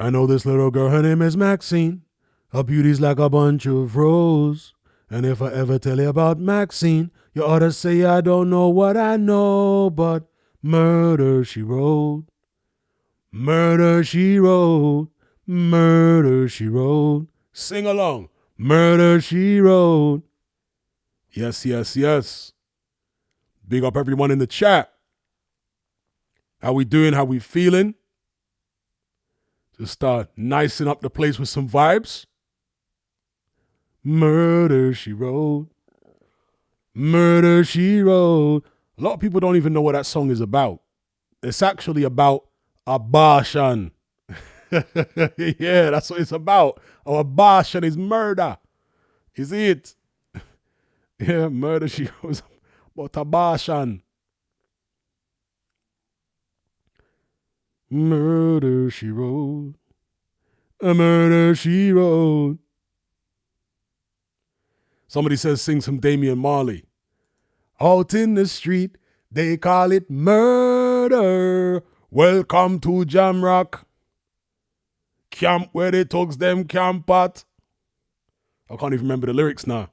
I know this little girl, her name is Maxine. Her beauty's like a bunch of roses. And if I ever tell you about Maxine, you ought to say I don't know what I know, but murder she wrote. Murder she wrote. Murder she wrote. Sing along. Murder she wrote. Yes, yes, yes. Big up everyone in the chat. How we doing? How we feeling? Just start nicing up the place with some vibes. Murder she wrote. Murder she wrote. A lot of people don't even know what that song is about. It's actually about abortion. Yeah, that's what it's about. Abortion is murder. Is it? Yeah, murder she wrote about abortion. Murder she wrote. A murder she wrote. Somebody says sing some Damian Marley. Out in the street, they call it murder. Welcome to Jamrock. Camp where they thugs them camp at. I can't even remember the lyrics now.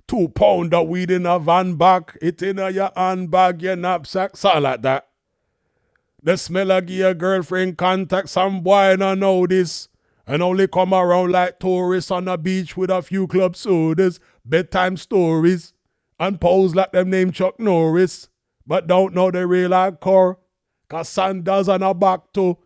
2 pound of weed in a van back. It in a your handbag, your knapsack. Something like that. The smell of your girlfriend contact. Some boy don't know this. And only come around like tourists on the beach with a few club sodas, bedtime stories, and pose like them named Chuck Norris, but don't know the real hardcore. Cause sandals on a back too.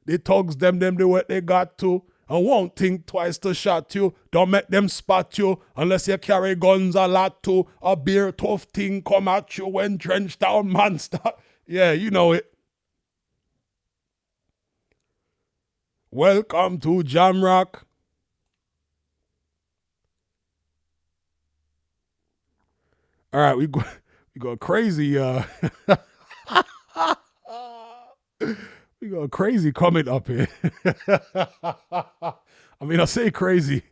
The thugs them do what they got to. And won't think twice to shot you. Don't make them spot you unless you carry guns a lot too. A beer tough thing come at you when drenched down monster. Yeah, you know it. Welcome to Jamrock. All right, we go crazy. We got a crazy comment up here. I mean, I say crazy,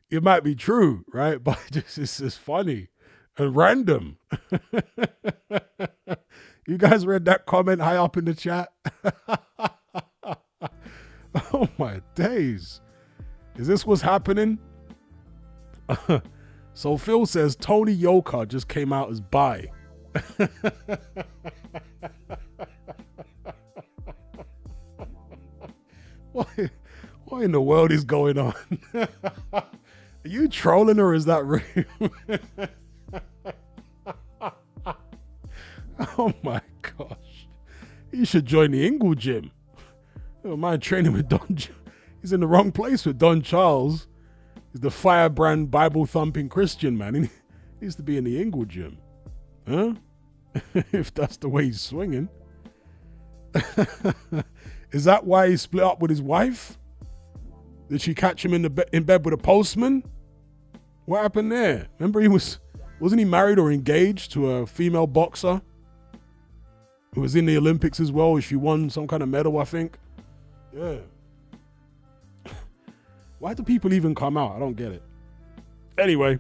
it might be true, right? But it's just funny and random. You guys read that comment high up in the chat? Oh my days. Is this what's happening? So Phil says Tony Yoka just came out as bi. What in the world is going on? Are you trolling or is that real? Oh my gosh. You should join the Ingle gym. I don't mind training with Don. He's in the wrong place with Don Charles. He's the firebrand Bible thumping Christian man. He needs to be in the Ingle gym. Huh? If that's the way he's swinging. Is that why he split up with his wife? Did she catch him in bed with a postman? What happened there? Remember wasn't he married or engaged to a female boxer who was in the Olympics as well? She won some kind of medal, I think. Yeah. Why do people even come out? I don't get it. Anyway.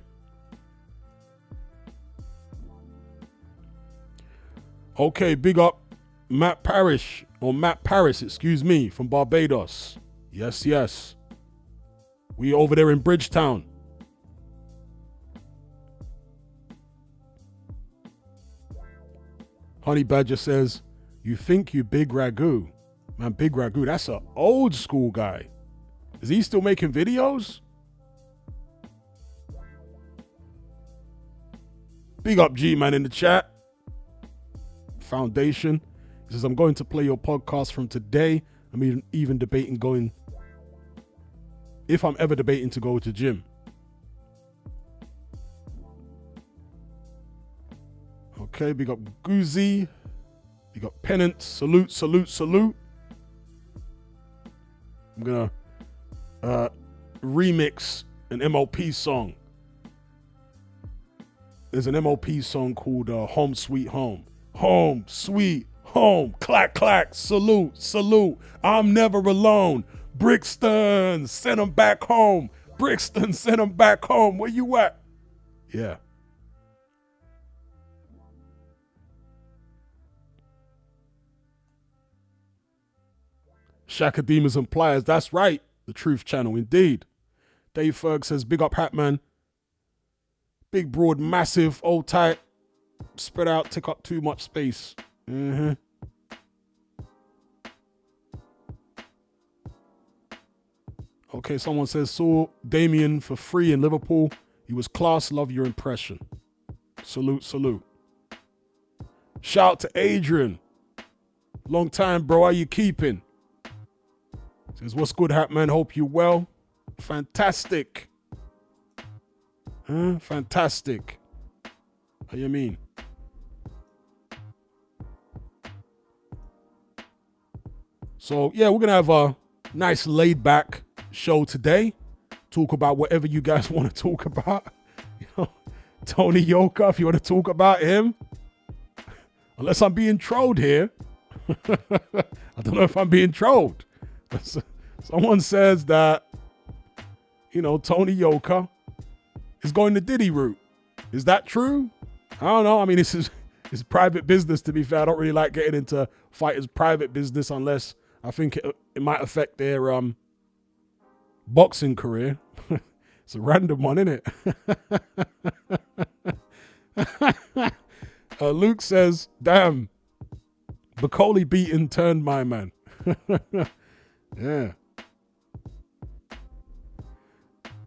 Okay, big up Matt Paris, excuse me, from Barbados. Yes, yes. We over there in Bridgetown. Honey Badger says, you think you Big Ragu. Man, Big Ragu, that's an old school guy. Is he still making videos? Big up G-Man in the chat. Foundation. He says, I'm going to play your podcast from today. I'm even debating going, if I'm ever debating to go to gym. Okay, big up Goozy. Big up Pennant. Salute, salute, salute. I'm going to remix an MOP song. There's an MOP song called Home Sweet Home. Home, sweet home, clack, clack, salute, salute. I'm never alone. Brixton, send him back home. Brixton, send him back home. Where you at? Yeah. Shakademus and Pliers. That's right. The Truth Channel, indeed. Dave Ferg says, big up Hatman. Big, broad, massive, old tight, spread out, take up too much space. Okay, someone says, saw Damien for free in Liverpool. He was class, love your impression. Salute, salute. Shout out to Adrian. Long time, bro, how you keeping? Says, what's good, Hatman? Hope you well. Fantastic. Fantastic. How you mean? So, yeah, we're going to have a nice laid-back show today. Talk about whatever you guys want to talk about. You know, Tony Yoka, if you want to talk about him. Unless I'm being trolled here. I don't know if I'm being trolled. Someone says that, you know, Tony Yoka is going the Diddy route. Is that true? I don't know. I mean, this is private business, to be fair. I don't really like getting into fighters' private business unless I think it might affect their boxing career. It's a random one, isn't it? Luke says, damn, Bacoli beaten turned my man. Yeah.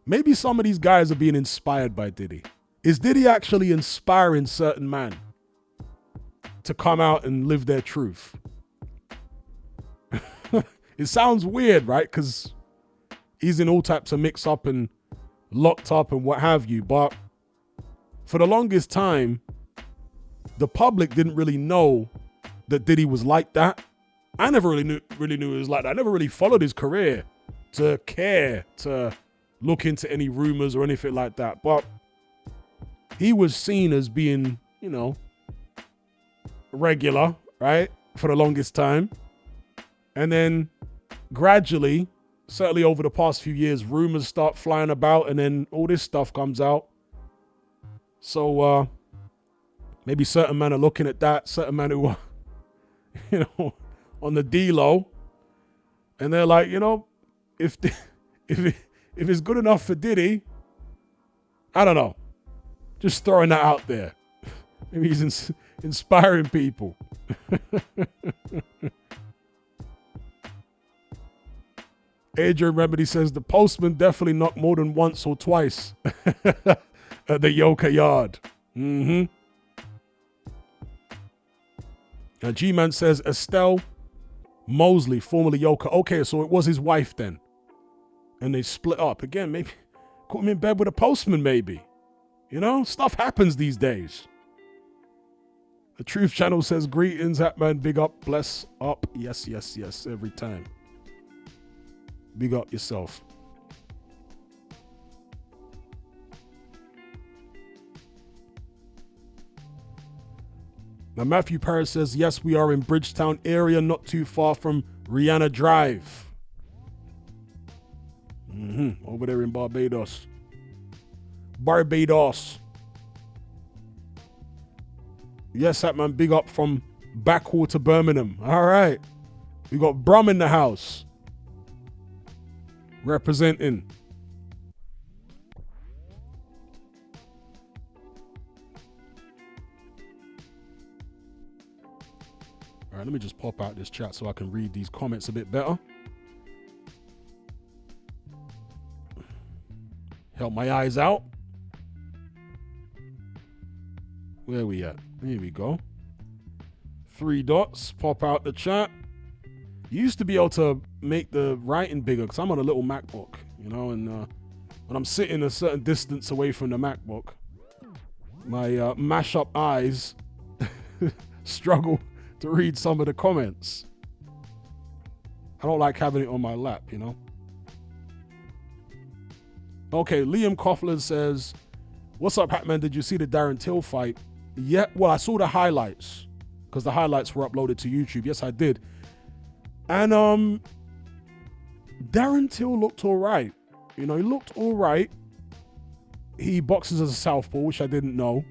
Maybe some of these guys are being inspired by Diddy. Is Diddy actually inspiring certain men to come out and live their truth? It sounds weird, right? Because he's in all types of mix-up and locked up and what have you. But for the longest time, the public didn't really know that Diddy was like that. I never really knew he was like that. I never really followed his career to care to look into any rumors or anything like that. But he was seen as being, you know, regular, right? For the longest time. And then gradually, certainly over the past few years, rumors start flying about and then all this stuff comes out. So maybe certain men are looking at that, certain men who are, you know, on the D-low, and they're like, you know, if it's good enough for Diddy, I don't know. Just throwing that out there. Maybe he's inspiring people. Adrian Remedy says the postman definitely knocked more than once or twice at the Yoka yard. G-Man says Estelle Mosley, formerly Yoka. Okay, so it was his wife then. And they split up. Again, maybe caught him in bed with a postman, maybe. You know, stuff happens these days. The Truth Channel says, greetings, Hatman, big up, bless up. Yes, yes, yes, every time. Big up yourself. Now, Matthew Paris says, yes, we are in Bridgetown area, not too far from Rihanna Drive. Over there in Barbados. Yes, Hatman, big up from Backwater, Birmingham. All right. We got Brum in the house. Representing. All right, let me just pop out this chat so I can read these comments a bit better. Help my eyes out. Where we at? Here we go. 3 dots, pop out the chat. You used to be able to make the writing bigger because I'm on a little MacBook, you know, and when I'm sitting a certain distance away from the MacBook, my mash-up eyes struggle to read some of the comments. I don't like having it on my lap, you know. Okay, Liam Coughlin says, what's up, Hatman? Did you see the Darren Till fight? Yeah, well, I saw the highlights because the highlights were uploaded to YouTube. Yes, I did. And Darren Till looked all right. You know, he looked all right. He boxes as a southpaw, which I didn't know.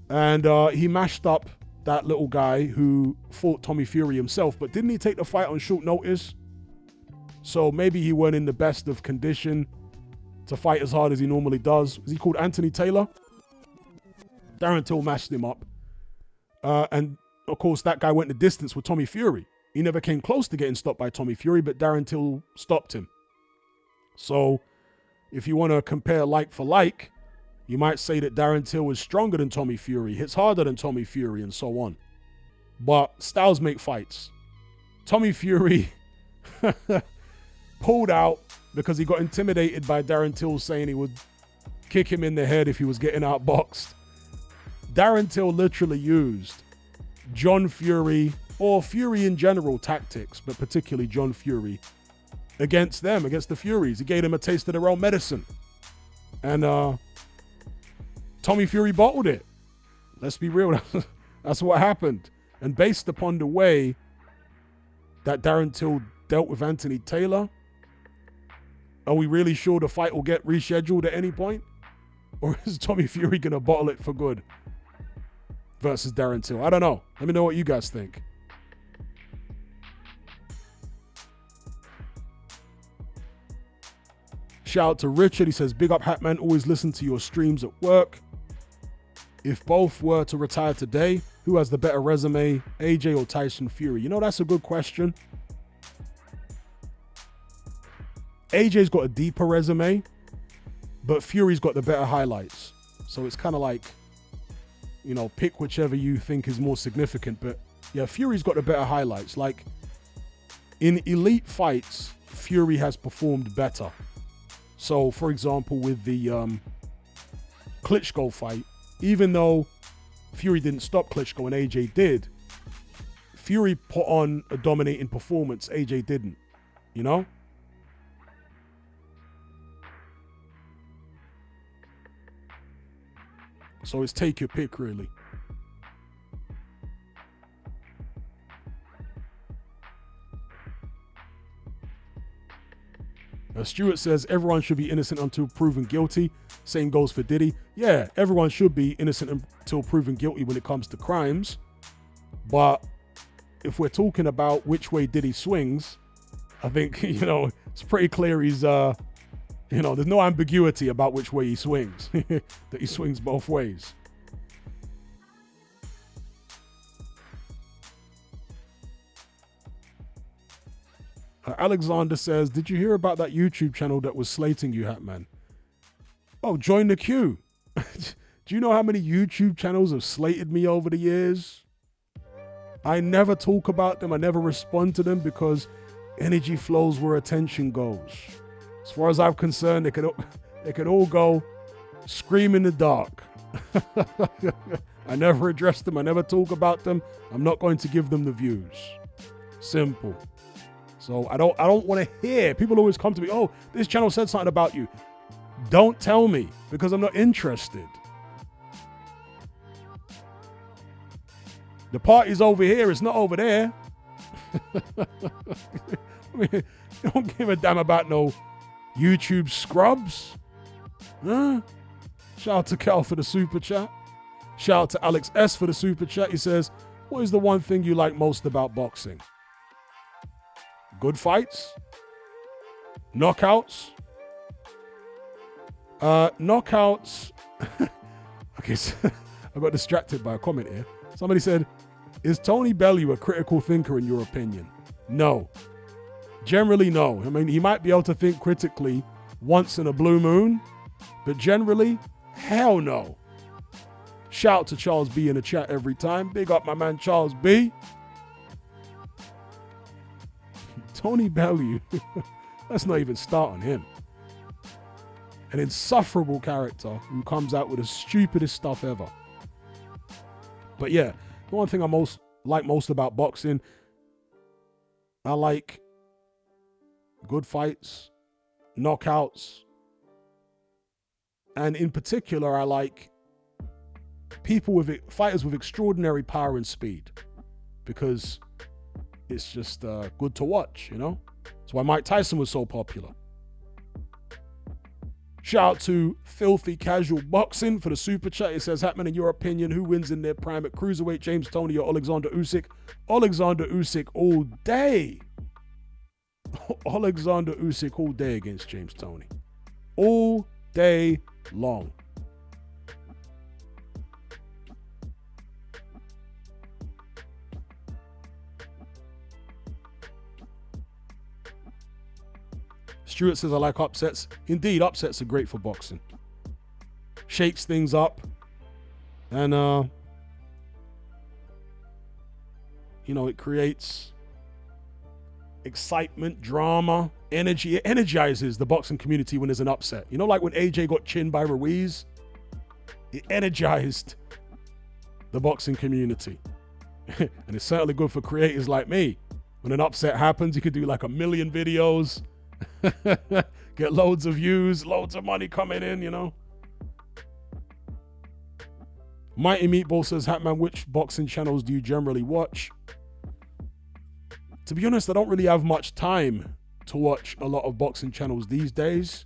And he mashed up that little guy who fought Tommy Fury himself. But didn't he take the fight on short notice? So maybe he weren't in the best of condition to fight as hard as he normally does. Is he called Anthony Taylor? Darren Till mashed him up. And of course, that guy went the distance with Tommy Fury. He never came close to getting stopped by Tommy Fury, but Darren Till stopped him. So if you want to compare like for like, you might say that Darren Till is stronger than Tommy Fury, hits harder than Tommy Fury, and so on. But styles make fights. Tommy Fury pulled out because he got intimidated by Darren Till saying he would kick him in the head if he was getting outboxed. Darren Till literally used John Fury, or Fury in general, tactics, but particularly John Fury, against them, against the Furies. He gave them a taste of their own medicine. And Tommy Fury bottled it. Let's be real. That's what happened. And based upon the way that Darren Till dealt with Anthony Taylor, are we really sure the fight will get rescheduled at any point? Or is Tommy Fury going to bottle it for good versus Darren Till? I don't know. Let me know what you guys think. Shout out to Richard. He says, big up Hatman. Always listen to your streams at work. If both were to retire today, who has the better resume, AJ or Tyson Fury? You know, that's a good question. AJ's got a deeper resume, but Fury's got the better highlights. So it's kind of like, you know, pick whichever you think is more significant. But yeah, Fury's got the better highlights. Like in elite fights, Fury has performed better. So for example, with the Klitschko fight, even though Fury didn't stop Klitschko and AJ did, Fury put on a dominating performance. AJ didn't, you know? So it's take your pick, really. Stuart says, everyone should be innocent until proven guilty. Same goes for Diddy. Yeah, everyone should be innocent until proven guilty when it comes to crimes. But if we're talking about which way Diddy swings, I think, you know, it's pretty clear he's, you know, there's no ambiguity about which way he swings. That he swings both ways. Alexander says, did you hear about that YouTube channel that was slating you, Hatman? Oh, join the queue. Do you know how many YouTube channels have slated me over the years? I never talk about them. I never respond to them because energy flows where attention goes. As far as I'm concerned, they could all go scream in the dark. I never address them. I never talk about them. I'm not going to give them the views. Simple. So I don't want to hear. People always come to me, oh, this channel said something about you. Don't tell me because I'm not interested. The party's over here. It's not over there. I mean, don't give a damn about no YouTube scrubs. Huh? Shout out to Cal for the super chat. Shout out to Alex S for the super chat. He says, what is the one thing you like most about boxing? Good fights? Knockouts? Knockouts. Okay, so I got distracted by a comment here. Somebody said, is Tony Bellew a critical thinker in your opinion? No. Generally, no. I mean, he might be able to think critically once in a blue moon, but generally, hell no. Shout out to Charles B in the chat every time. Big up my man Charles B. Tony Bellew. Let's not even start on him. An insufferable character who comes out with the stupidest stuff ever. But yeah, the one thing I like most about boxing, I like good fights, knockouts, and in particular, I like fighters with extraordinary power and speed, because it's just good to watch, you know? That's why Mike Tyson was so popular. Shout out to Filthy Casual Boxing for the super chat. It says, Hatman, in your opinion, who wins in their prime at cruiserweight, James Toney or Alexander Usyk? Alexander Usyk all day. Alexander Usyk all day against James Toney. All day long. Stuart says, I like upsets. Indeed, upsets are great for boxing. Shakes things up. And, it creates excitement, drama, energy. It energizes the boxing community when there's an upset. Like when AJ got chinned by Ruiz? It energized the boxing community. And it's certainly good for creators like me. When an upset happens, you could do like 1 million videos. Get loads of views, loads of money coming in, Mighty Meatball says, Hatman, which boxing channels do you generally watch? To be honest, I don't really have much time to watch a lot of boxing channels these days,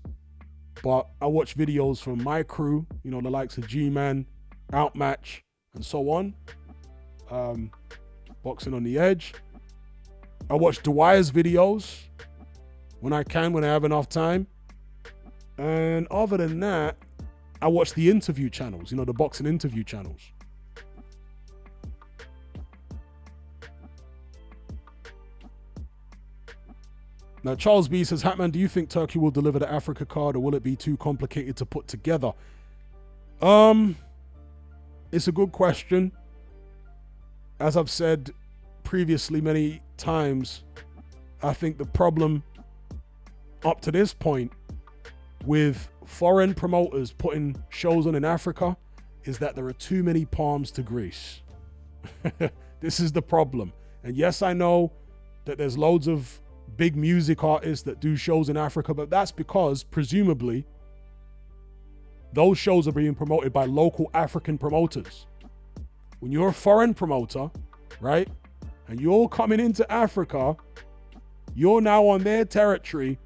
but I watch videos from my crew, the likes of G-Man, Outmatch, and so on. Boxing on the Edge. I watch Dwyer's videos when I have enough time. And other than that, I watch the interview channels, the boxing interview channels. Now, Charles B says, Hatman, do you think Turkey will deliver the Africa card or will it be too complicated to put together? It's a good question. As I've said previously many times, I think the problem up to this point with foreign promoters putting shows on in Africa is that there are too many palms to grease. This is the problem. And yes, I know that there's loads of big music artists that do shows in Africa, but that's because presumably those shows are being promoted by local African promoters. When you're a foreign promoter, right, and you're coming into Africa, you're now on their territory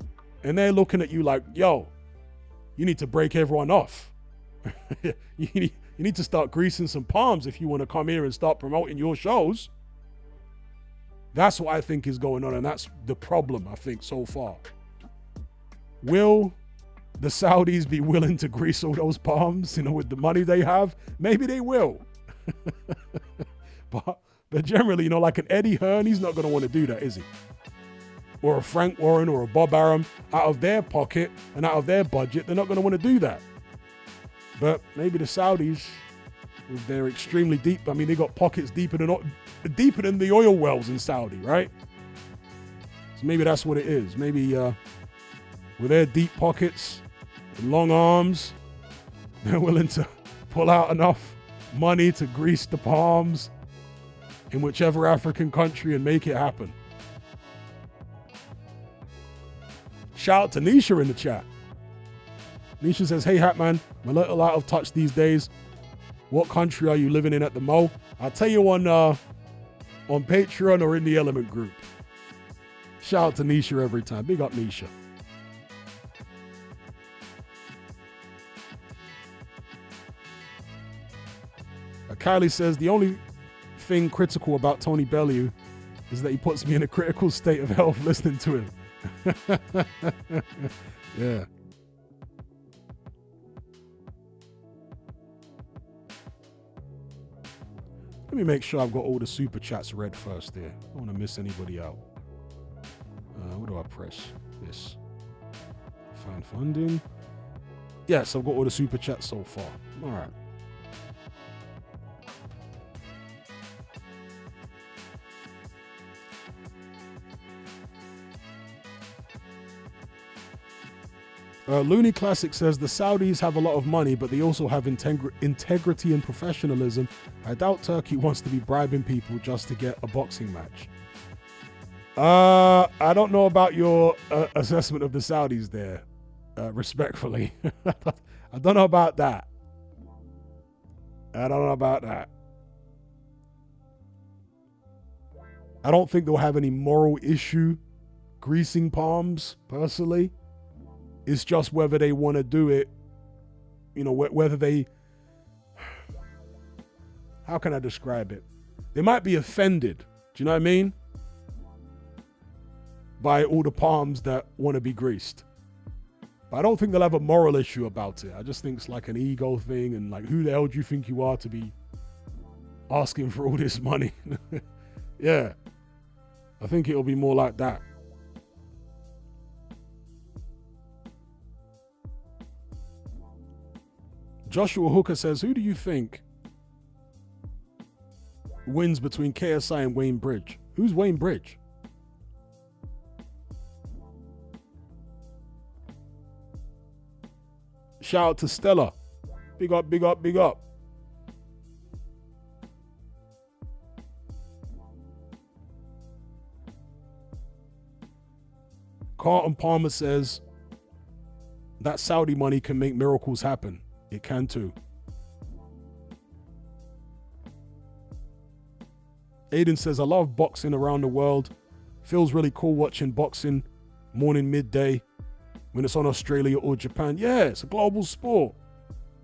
and they're looking at you like, yo, you need to break everyone off. You need to start greasing some palms if you want to come here and start promoting your shows. That's what I think is going on, and that's the problem, I think, so far. Will the Saudis be willing to grease all those palms, with the money they have? Maybe they will. But generally, like an Eddie Hearn, he's not going to want to do that, is he? Or a Frank Warren or a Bob Arum, out of their pocket and out of their budget, they're not going to want to do that. But maybe the Saudis, with their extremely deep, they got pockets deeper than the oil wells in Saudi, right? So maybe that's what it is. Maybe with their deep pockets and long arms, they're willing to pull out enough money to grease the palms in whichever African country and make it happen. Shout out to Nisha in the chat. Nisha says, hey Hatman, I'm a little out of touch these days. What country are you living in at the mo? I'll tell you on Patreon or in the Element group. Shout out to Nisha every time. Big up Nisha. Kylie says, the only thing critical about Tony Bellew is that he puts me in a critical state of health listening to him. Yeah. Let me make sure I've got all the super chats read first there. I don't want to miss anybody out. What do I press? This. Find funding. Yes, I've got all the super chats so far. All right. Looney Classic says the Saudis have a lot of money, but they also have integrity and professionalism. I doubt Turkey wants to be bribing people just to get a boxing match. I don't know about your assessment of the Saudis there, respectfully. I don't know about that. I don't think they'll have any moral issue greasing palms, personally. It's just whether they want to do it, whether they, how can I describe it? They might be offended. Do you know what I mean? by all the palms that want to be greased. But I don't think they'll have a moral issue about it. I just think it's like an ego thing, and like, who the hell do you think you are to be asking for all this money? Yeah, I think it'll be more like that. Joshua Hooker says, who do you think wins between KSI and Wayne Bridge? Who's Wayne Bridge? Shout out to Stella. Big up, big up, big up. Carlton Palmer says that Saudi money can make miracles happen. It can too. Aiden says, I love boxing around the world. Feels really cool watching boxing morning, midday, when it's on Australia or Japan. Yeah, it's a global sport.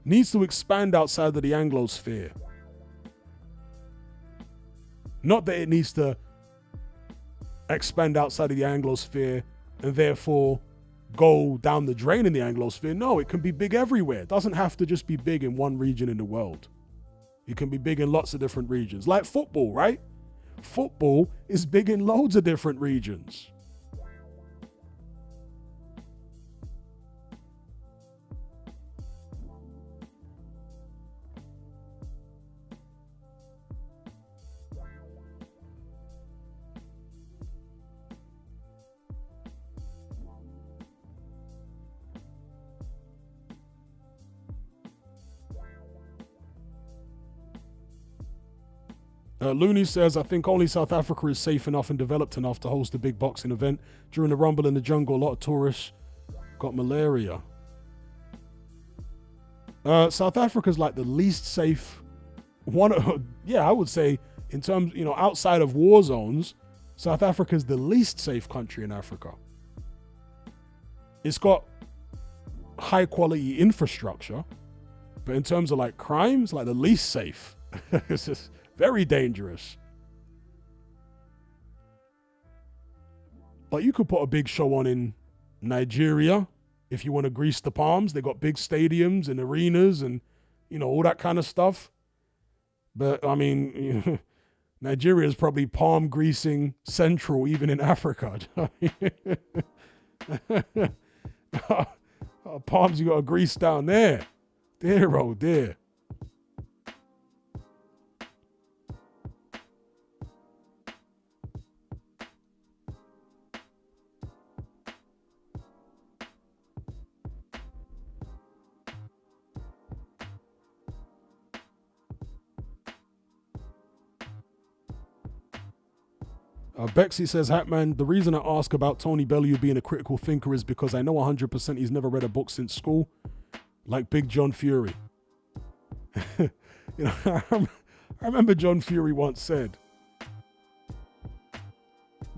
Needs to expand outside of the Anglosphere. Not that it needs to expand outside of the Anglosphere and therefore go down the drain in the Anglosphere. No, it can be big everywhere. It doesn't have to just be big in one region in the world. It can be big in lots of different regions. Like football, right? Football is big in loads of different regions. Looney says, I think only South Africa is safe enough and developed enough to host a big boxing event. During the Rumble in the Jungle, a lot of tourists got malaria. South Africa's like the least safe one. Yeah, I would say in terms, outside of war zones, South Africa's the least safe country in Africa. It's got high quality infrastructure, but in terms of like crimes, like the least safe. It's just very dangerous. But you could put a big show on in Nigeria if you want to grease the palms. They got big stadiums and arenas and, all that kind of stuff. But, I mean, Nigeria is probably palm greasing central even in Africa. Palms you got to grease down there. Dear, oh dear. Bexy says, Hatman, the reason I ask about Tony Bellew being a critical thinker is because I know 100% he's never read a book since school, like Big John Fury. I remember John Fury once said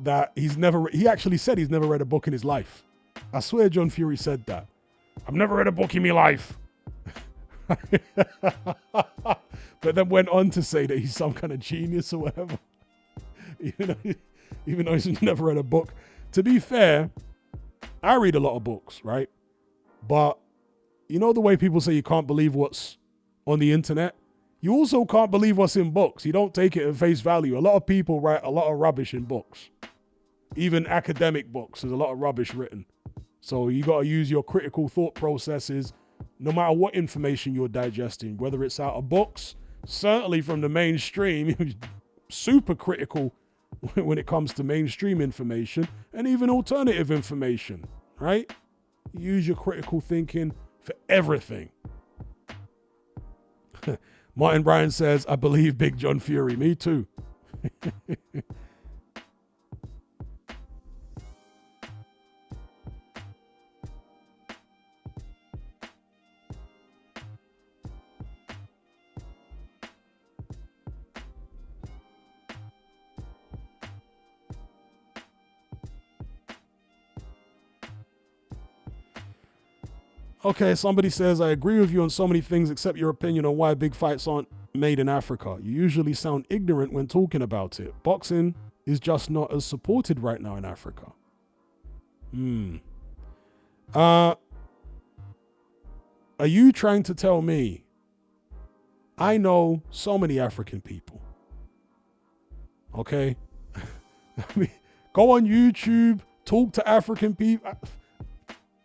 that he actually said he's never read a book in his life. I swear John Fury said that. I've never read a book in my life. But then went on to say that he's some kind of genius or whatever. Even though he's never read a book. To be fair, I read a lot of books, right? But the way people say you can't believe what's on the internet? You also can't believe what's in books. You don't take it at face value. A lot of people write a lot of rubbish in books. Even academic books, there's a lot of rubbish written. So you got to use your critical thought processes no matter what information you're digesting, whether it's out of books, certainly from the mainstream, super critical when it comes to mainstream information and even alternative information, right? Use your critical thinking for everything. Martin Bryan says, I believe Big John Fury. Me too. Okay, somebody says, I agree with you on so many things except your opinion on why big fights aren't made in Africa. You usually sound ignorant when talking about it. Boxing is just not as supported right now in Africa. Are you trying to tell me I know so many African people? Okay? I mean, go on YouTube, talk to African people.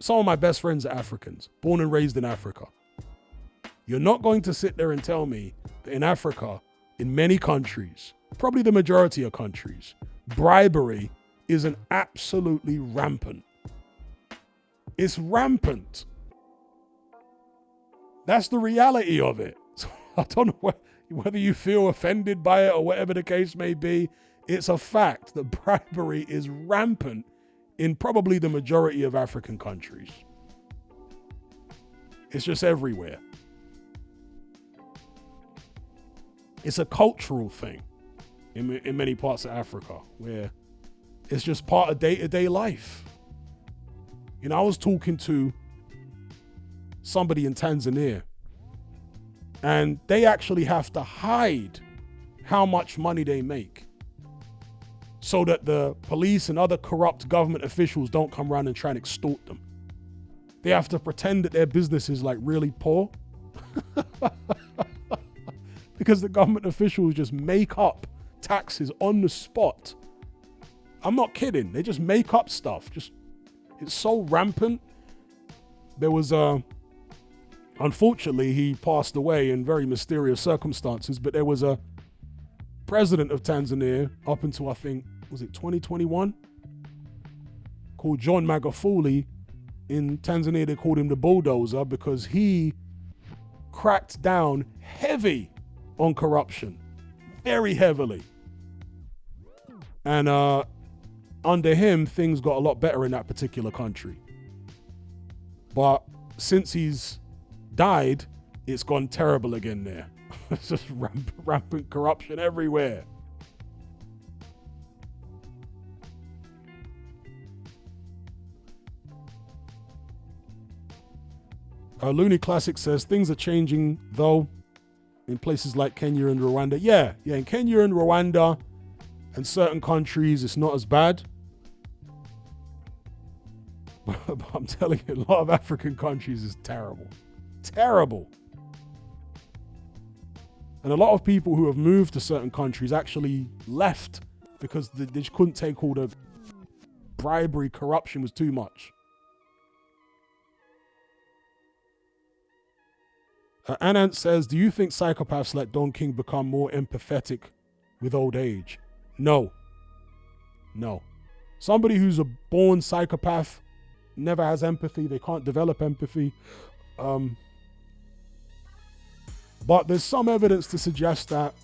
Some of my best friends are Africans, born and raised in Africa. You're not going to sit there and tell me that in Africa, in many countries, probably the majority of countries, bribery is an absolutely rampant. It's rampant. That's the reality of it. So I don't know whether you feel offended by it or whatever the case may be. It's a fact that bribery is rampant in probably the majority of African countries. It's just everywhere. It's a cultural thing in many parts of Africa where it's just part of day-to-day life. You know, I was talking to somebody in Tanzania, and they actually have to hide how much money they make so that the police and other corrupt government officials don't come around and try and extort them. They have to pretend that their business is like really poor because the government officials just make up taxes on the spot. I'm not kidding. They just make up stuff. It's so rampant. There was unfortunately, he passed away in very mysterious circumstances, but there was a president of Tanzania up until, I think, was it 2021? Called John Magufuli. In Tanzania, they called him the bulldozer because he cracked down heavy on corruption, very heavily. And under him, things got a lot better in that particular country. But since he's died, it's gone terrible again there. It's just rampant corruption everywhere. Looney Classic says, things are changing, though, in places like Kenya and Rwanda. Yeah, in Kenya and Rwanda and certain countries, it's not as bad. But I'm telling you, a lot of African countries is terrible. Terrible. And a lot of people who have moved to certain countries actually left because they just couldn't take all the bribery, corruption was too much. Anant says, do you think psychopaths like Don King become more empathetic with old age? No. Somebody who's a born psychopath never has empathy. They can't develop empathy. But there's some evidence to suggest that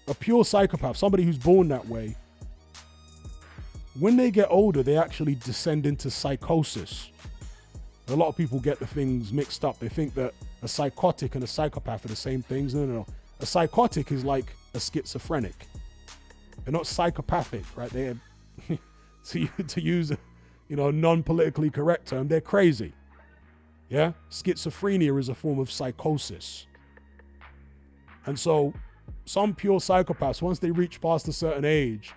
a pure psychopath, somebody who's born that way, when they get older, they actually descend into psychosis. A lot of people get the things mixed up. They think that a psychotic and a psychopath are the same things. No. A psychotic is like a schizophrenic. They're not psychopathic, right? They're, to use a non-politically correct term, they're crazy. Yeah? Schizophrenia is a form of psychosis. And so some pure psychopaths, once they reach past a certain age,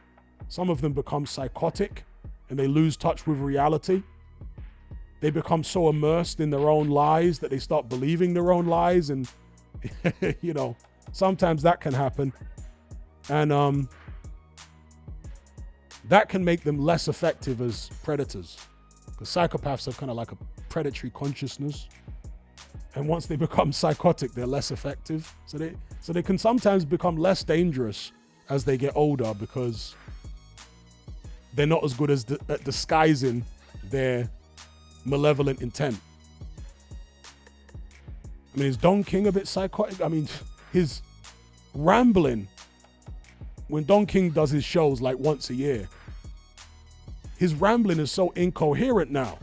some of them become psychotic and they lose touch with reality. They become so immersed in their own lies that they start believing their own lies. And, sometimes that can happen. And that can make them less effective as predators. Because psychopaths have kind of like a predatory consciousness. And once they become psychotic, they're less effective. So they can sometimes become less dangerous as they get older because they're not as good at disguising their malevolent intent. I mean, is Don King a bit psychotic? I mean, his rambling, when Don King does his shows like once a year, his rambling is so incoherent now.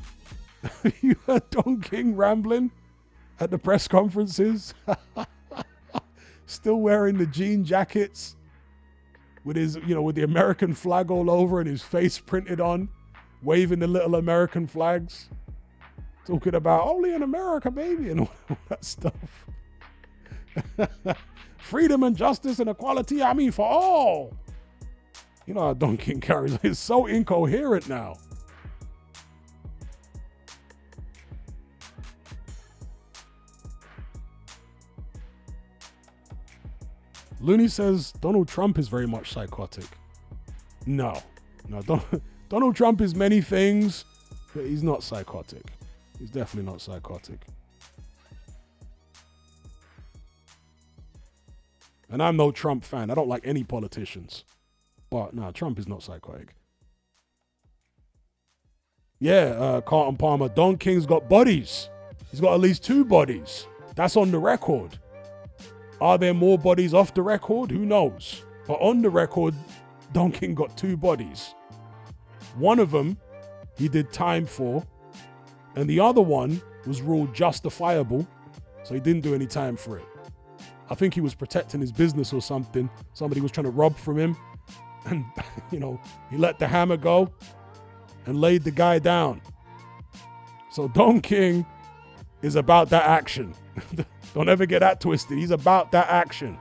You heard Don King rambling at the press conferences? Still wearing the jean jackets with his, with the American flag all over and his face printed on, waving the little American flags. Talking about only in America, baby, and all that stuff. Freedom and justice and equality, for all. You know how Don King carries. It's so incoherent now. Looney says Donald Trump is very much psychotic. No, Donald Trump is many things, but he's not psychotic. He's definitely not psychotic. And I'm no Trump fan. I don't like any politicians. But no, Trump is not psychotic. Yeah, Carlton Palmer. Don King's got bodies. He's got at least 2 bodies. That's on the record. Are there more bodies off the record? Who knows? But on the record, Don King got 2 bodies. One of them he did time for, and the other one was ruled justifiable, so he didn't do any time for it. I think he was protecting his business or something. Somebody was trying to rob from him, and he let the hammer go and laid the guy down. So Don King is about that action. Don't ever get that twisted. He's about that action.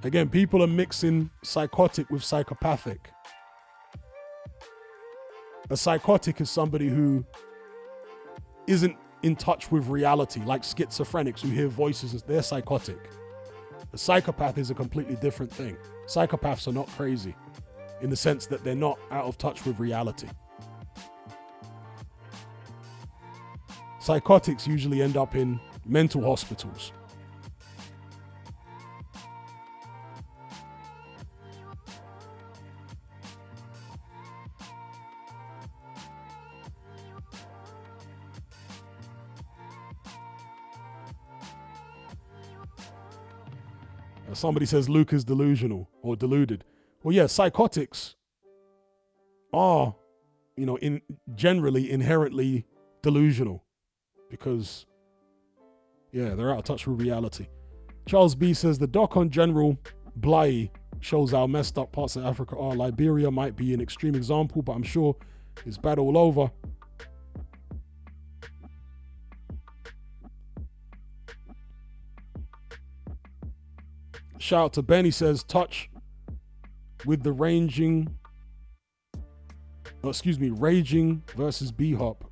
Again, people are mixing psychotic with psychopathic. A psychotic is somebody who isn't in touch with reality, like schizophrenics who hear voices. They're psychotic. A psychopath is a completely different thing. Psychopaths are not crazy in the sense that they're not out of touch with reality. Psychotics usually end up in mental hospitals. Somebody says Luke is delusional or deluded. Well, yeah, psychotics are, generally inherently delusional because, yeah, they're out of touch with reality. Charles B says the doc on General Bligh shows how messed up parts of Africa are. Liberia might be an extreme example, but I'm sure it's bad all over. Shout out to Ben. He says, touch with the raging versus B-Hop.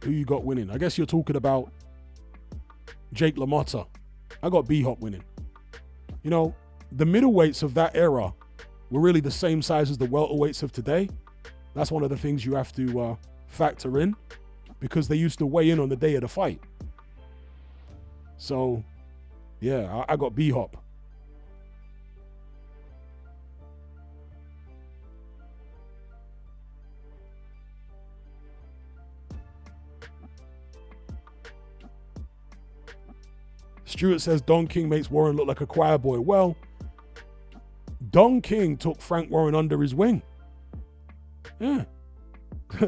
Who you got winning? I guess you're talking about Jake LaMotta. I got B-Hop winning. The middleweights of that era were really the same size as the welterweights of today. That's one of the things you have to factor in because they used to weigh in on the day of the fight. So, yeah, I got B-Hop. Stuart says Don King makes Warren look like a choir boy. Well, Don King took Frank Warren under his wing. Yeah.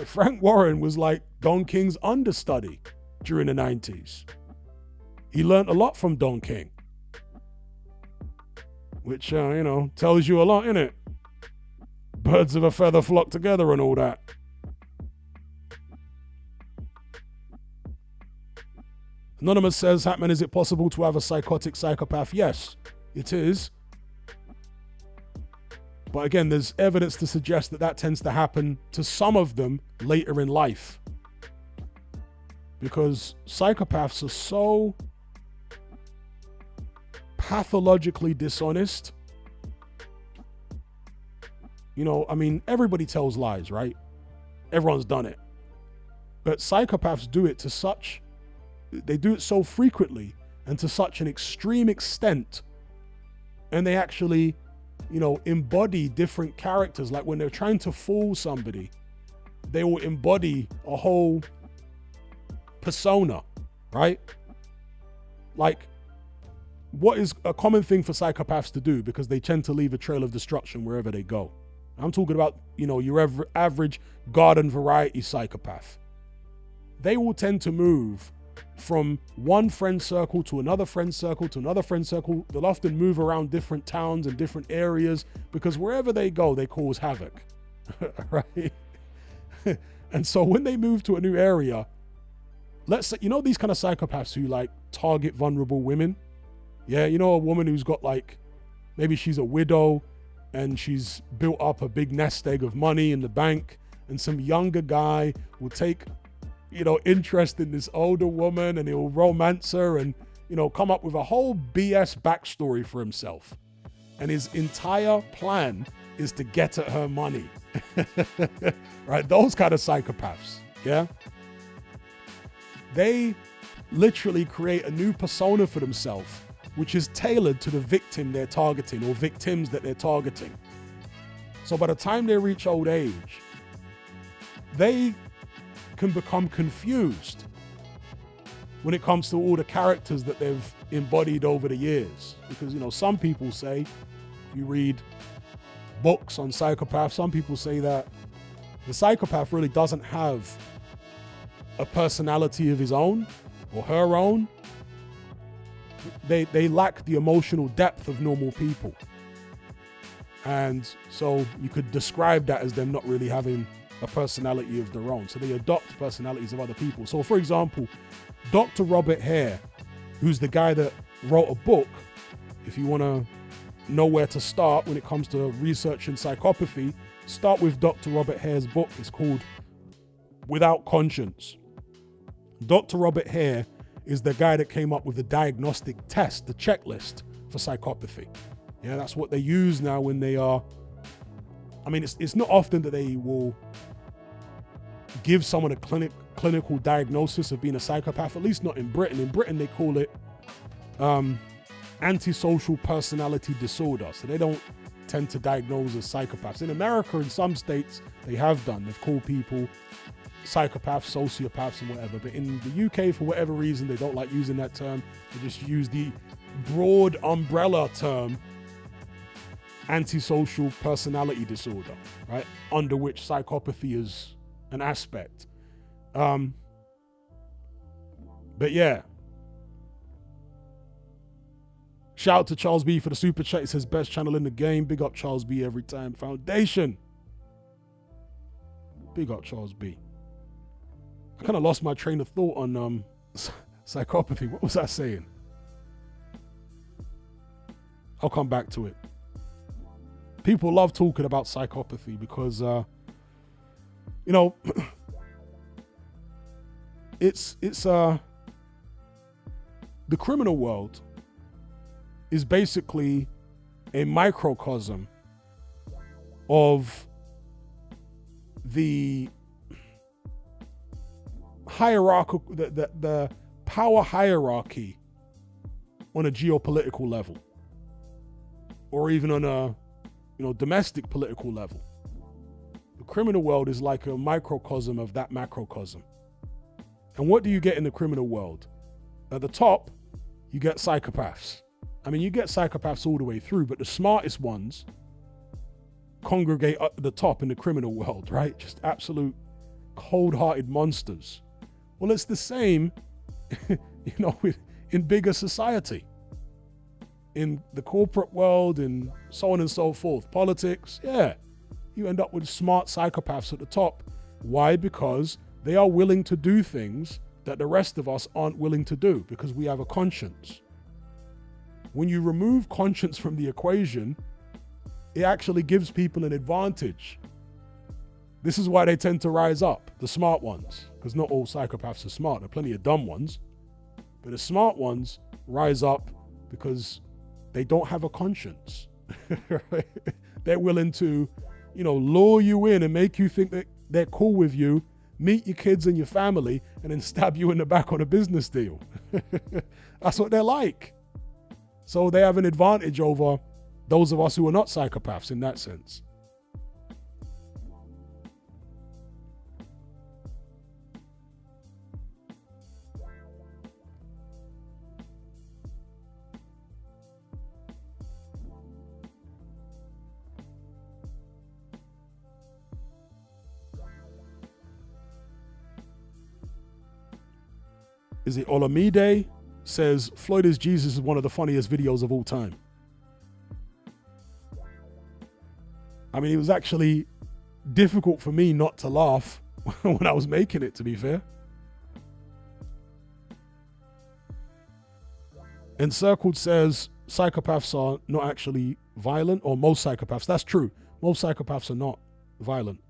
Frank Warren was like Don King's understudy during the 90s. He learned a lot from Don King, which, tells you a lot, innit? Birds of a feather flock together and all that. Anonymous says, Hatman, is it possible to have a psychotic psychopath? Yes, it is. But again, there's evidence to suggest that tends to happen to some of them later in life. Because psychopaths are so pathologically dishonest. Everybody tells lies, right? Everyone's done it. But psychopaths do it they do it so frequently and to such an extreme extent. And they actually, embody different characters. Like when they're trying to fool somebody, they will embody a whole persona, right? Like, what is a common thing for psychopaths to do, because they tend to leave a trail of destruction wherever they go. I'm talking about, your average garden variety psychopath. They will tend to move from one friend circle to another friend circle to another friend circle. They'll often move around different towns and different areas because wherever they go, they cause havoc, right? And so when they move to a new area, let's say, these kind of psychopaths who like target vulnerable women. Yeah, a woman who's got maybe she's a widow and she's built up a big nest egg of money in the bank, and some younger guy will take, interest in this older woman, and he'll romance her and, come up with a whole BS backstory for himself. And his entire plan is to get at her money. Right? Those kind of psychopaths. Yeah. They literally create a new persona for themselves, which is tailored to the victim they're targeting or victims that they're targeting. So by the time they reach old age, they can become confused when it comes to all the characters that they've embodied over the years. Because, some people say, if you read books on psychopaths, some people say that the psychopath really doesn't have a personality of his own or her own. They lack the emotional depth of normal people. And so you could describe that as them not really having a personality of their own. So they adopt personalities of other people. So for example, Dr. Robert Hare, who's the guy that wrote a book, if you want to know where to start when it comes to researching psychopathy, start with Dr. Robert Hare's book. It's called Without Conscience. Dr. Robert Hare is the guy that came up with the diagnostic test, the checklist for psychopathy. Yeah, that's what they use now when they are, it's not often that they will give someone a clinical diagnosis of being a psychopath, at least not in Britain. In Britain, they call it antisocial personality disorder. So they don't tend to diagnose as psychopaths. In America, in some states, they have done. They've called people psychopaths, sociopaths, and whatever. But in the UK, for whatever reason, they don't like using that term. They just use the broad umbrella term antisocial personality disorder, right? Under which psychopathy is an aspect. But yeah. Shout out to Charles B for the super chat. It says best channel in the game. Big up Charles B every time. Foundation. Big up Charles B. I kind of lost my train of thought on psychopathy. What was I saying? I'll come back to it. People love talking about psychopathy because, it's the criminal world is basically a microcosm of the hierarchical, the power hierarchy on a geopolitical level, or even on a domestic political level. The criminal world is like a microcosm of that macrocosm. And what do you get in the criminal world? At the top, you get psychopaths. You get psychopaths all the way through, but the smartest ones congregate at the top in the criminal world, right? Just absolute cold-hearted monsters. Well, it's the same, in bigger society. In the corporate world and so on and so forth. Politics, yeah. You end up with smart psychopaths at the top. Why? Because they are willing to do things that the rest of us aren't willing to do, because we have a conscience. When you remove conscience from the equation, it actually gives people an advantage. This is why they tend to rise up, the smart ones, because not all psychopaths are smart. There are plenty of dumb ones. But the smart ones rise up because they don't have a conscience. They're willing to, lure you in and make you think that they're cool with you, meet your kids and your family, and then stab you in the back on a business deal. That's what they're like. So they have an advantage over those of us who are not psychopaths in that sense. Is it Olamide? Says, Floyd is Jesus is one of the funniest videos of all time. It was actually difficult for me not to laugh when I was making it, to be fair. Encircled says, psychopaths are not actually violent, or most psychopaths. That's true. Most psychopaths are not violent.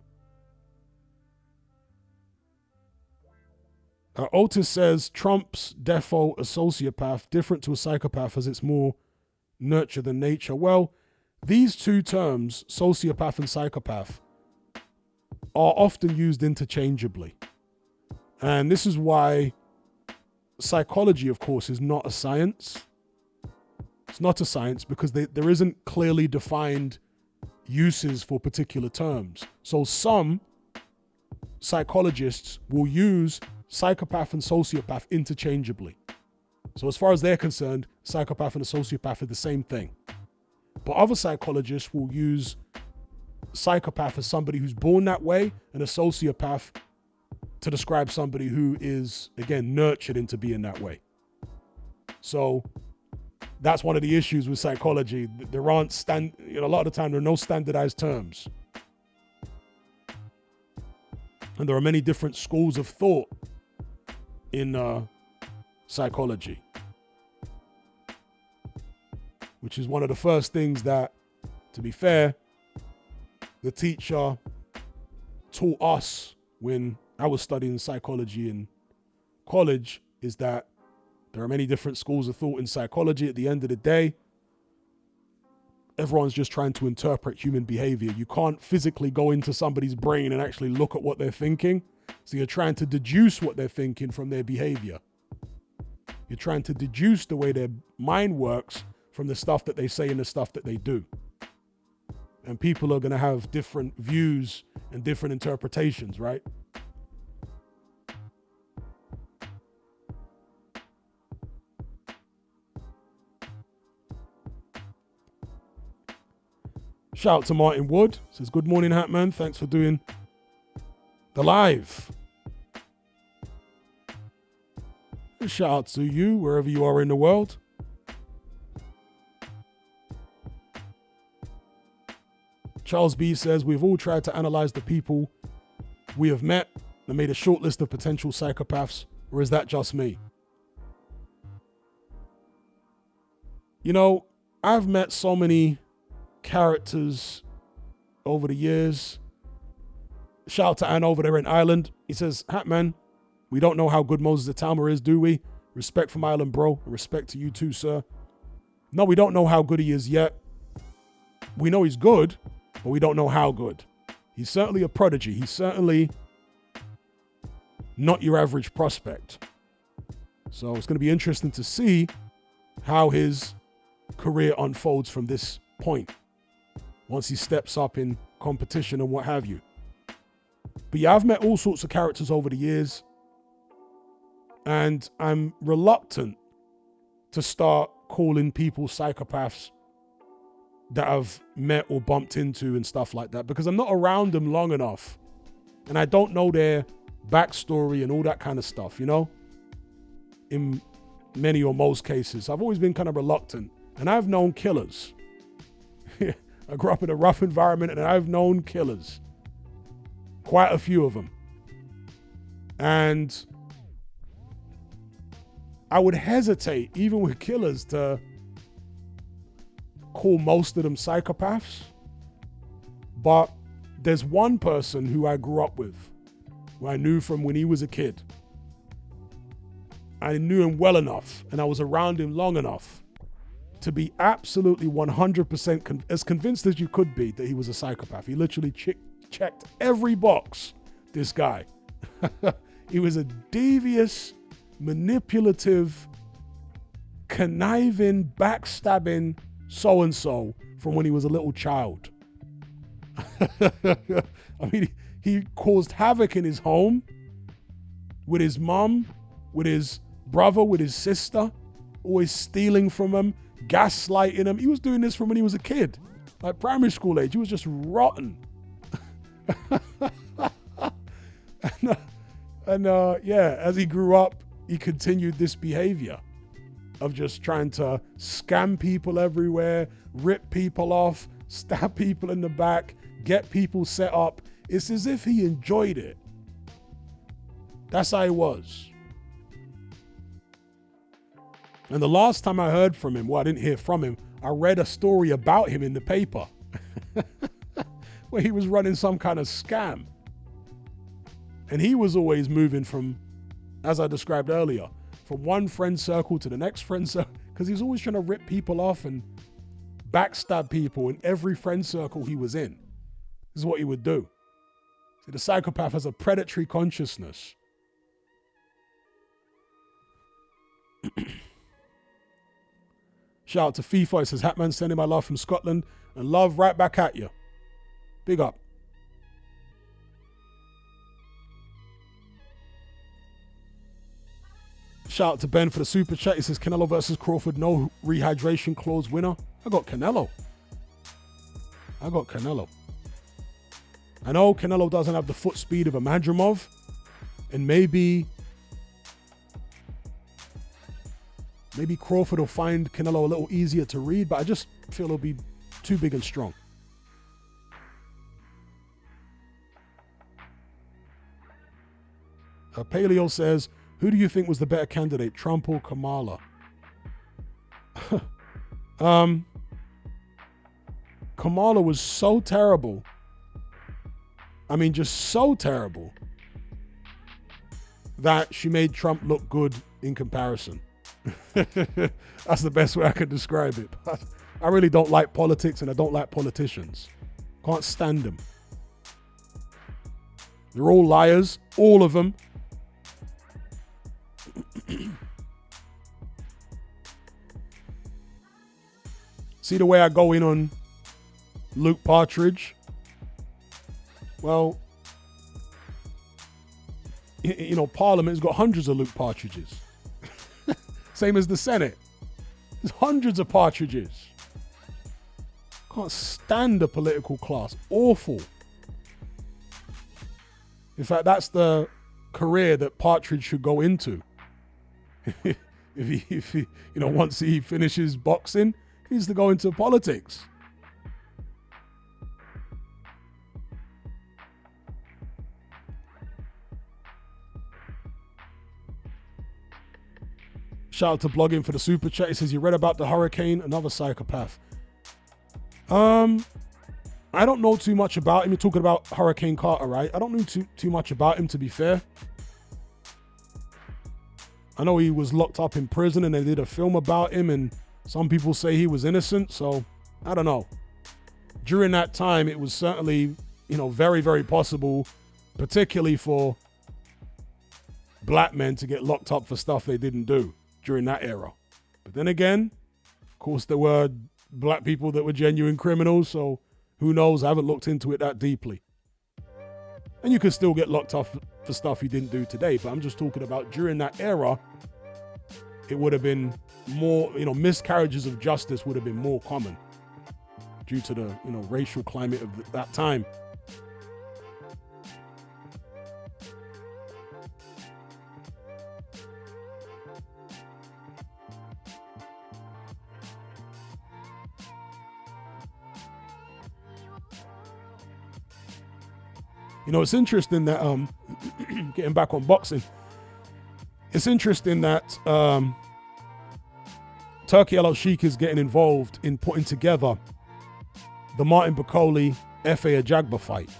Otis says Trump's defo a sociopath, different to a psychopath as it's more nurture than nature. Well, these two terms, sociopath and psychopath, are often used interchangeably. And this is why psychology, of course, is not a science. It's not a science because there isn't clearly defined uses for particular terms. So some psychologists will use psychopath and sociopath interchangeably. So as far as they're concerned, psychopath and a sociopath are the same thing. But other psychologists will use psychopath as somebody who's born that way and a sociopath to describe somebody who is, again, nurtured into being that way. So that's one of the issues with psychology. There aren't a lot of the time there are no standardized terms. And there are many different schools of thought in psychology, which is one of the first things that, to be fair, the teacher taught us when I was studying psychology in college, is that there are many different schools of thought in psychology. At the end of the day, everyone's just trying to interpret human behavior. You can't physically go into somebody's brain and actually look at what they're thinking. So you're trying to deduce what they're thinking from their behavior. You're trying to deduce the way their mind works from the stuff that they say and the stuff that they do. And people are going to have different views and different interpretations, right? Shout out to Martin Wood. Says, good morning, Hatman. Thanks for doing the live. And shout out to you, wherever you are in the world. Charles B says, we've all tried to analyze the people we have met and made a short list of potential psychopaths, or is that just me? You know, I've met so many characters over the years. Shout out to Ann over there in Ireland. He says, Hatman, we don't know how good Moses the Talmud is, do we? Respect from Ireland, bro. And respect to you too, sir. No, we don't know how good he is yet. We know he's good, but we don't know how good. He's certainly a prodigy. He's certainly not your average prospect. So it's going to be interesting to see how his career unfolds from this point, once he steps up in competition and what have you. But yeah, I've met all sorts of characters over the years, and I'm reluctant to start calling people psychopaths that I've met or bumped into and stuff like that, because I'm not around them long enough and I don't know their backstory and all that kind of stuff, you know, in many or most cases. I've always been kind of reluctant, and I've known killers. I grew up in a rough environment and I've known killers, quite a few of them. And I would hesitate, even with killers, to call most of them psychopaths. But there's one person who I grew up with, who I knew from when he was a kid. I knew him well enough and I was around him long enough to be absolutely 100% as convinced as you could be that he was a psychopath. He literally checked every box, this guy. He was a devious, manipulative, conniving, backstabbing so-and-so from when he was a little child. I mean, he caused havoc in his home, with his mom, with his brother, with his sister, always stealing from him, gaslighting him. He was doing this from when he was a kid, like primary school age. He was just rotten. Yeah, as he grew up, he continued this behavior of just trying to scam people everywhere, rip people off, stab people in the back, get people set up. It's as if he enjoyed it. That's how he was. And the last time I heard from him, well, I didn't hear from him, I read a story about him in the paper where he was running some kind of scam. And he was always moving from as I described earlier, from one friend circle to the next friend circle, because he's always trying to rip people off and backstab people in every friend circle he was in. This is what he would do. See, the psychopath has a predatory consciousness. Shout out to FIFA. It says, Hatman sending my love from Scotland, and love right back at you. Big up. Shout out to Ben for the super chat. He says, Canelo versus Crawford, no rehydration clause winner. I got Canelo. I know Canelo doesn't have the foot speed of a Madrimov, and maybe Crawford will find Canelo a little easier to read, but I just feel he'll be too big and strong. Paleo says, who do you think was the better candidate, Trump or Kamala? Kamala was so terrible. I mean, just so terrible that she made Trump look good in comparison. That's the best way I could describe it. But I really don't like politics, and I don't like politicians. Can't stand them. They're all liars, all of them. See the way I go in on Luke Partridge? Well, you know, Parliament's got hundreds of Luke Partridges. Same as the Senate. There's hundreds of Partridges. Can't stand the political class. Awful. In fact, that's the career that Partridge should go into. if he, you know, once he finishes boxing, he needs to go into politics. Shout out to Blogging for the super chat. He says, you read about the hurricane, another psychopath. I don't know too much about him. You're talking about Hurricane Carter, right? I don't know too much about him, to be fair. I know he was locked up in prison and they did a film about him, and some people say he was innocent, so I don't know. During that time, it was certainly, you know, very, very possible, particularly for black men to get locked up for stuff they didn't do during that era. But then again, of course, there were black people that were genuine criminals, so who knows? I haven't looked into it that deeply. And you can still get locked up for stuff you didn't do today, but I'm just talking about during that era, it would have been more, you know, miscarriages of justice would have been more common due to the, you know, racial climate of that time. You know, it's interesting that, getting back on boxing, it's interesting that Turkey Al-Sheikh is getting involved in putting together the Martin Bakole Efe Ajagba fight.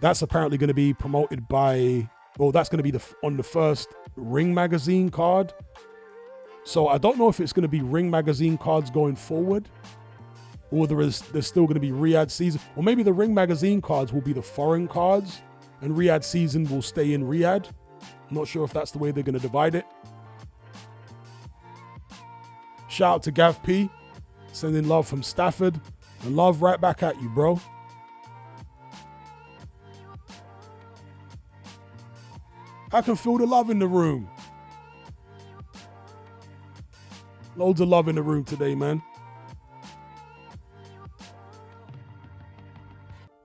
That's apparently going to be promoted by, well, that's going to be on the first Ring Magazine card. So I don't know if it's going to be Ring Magazine cards going forward, or there's still going to be Riyadh season, or maybe the Ring Magazine cards will be the foreign cards and Riyadh season will stay in Riyadh. I'm not sure if that's the way they're going to divide it. Shout out to Gav P, sending love from Stafford, and love right back at you, bro. I can feel the love in the room. Loads of love in the room today, man.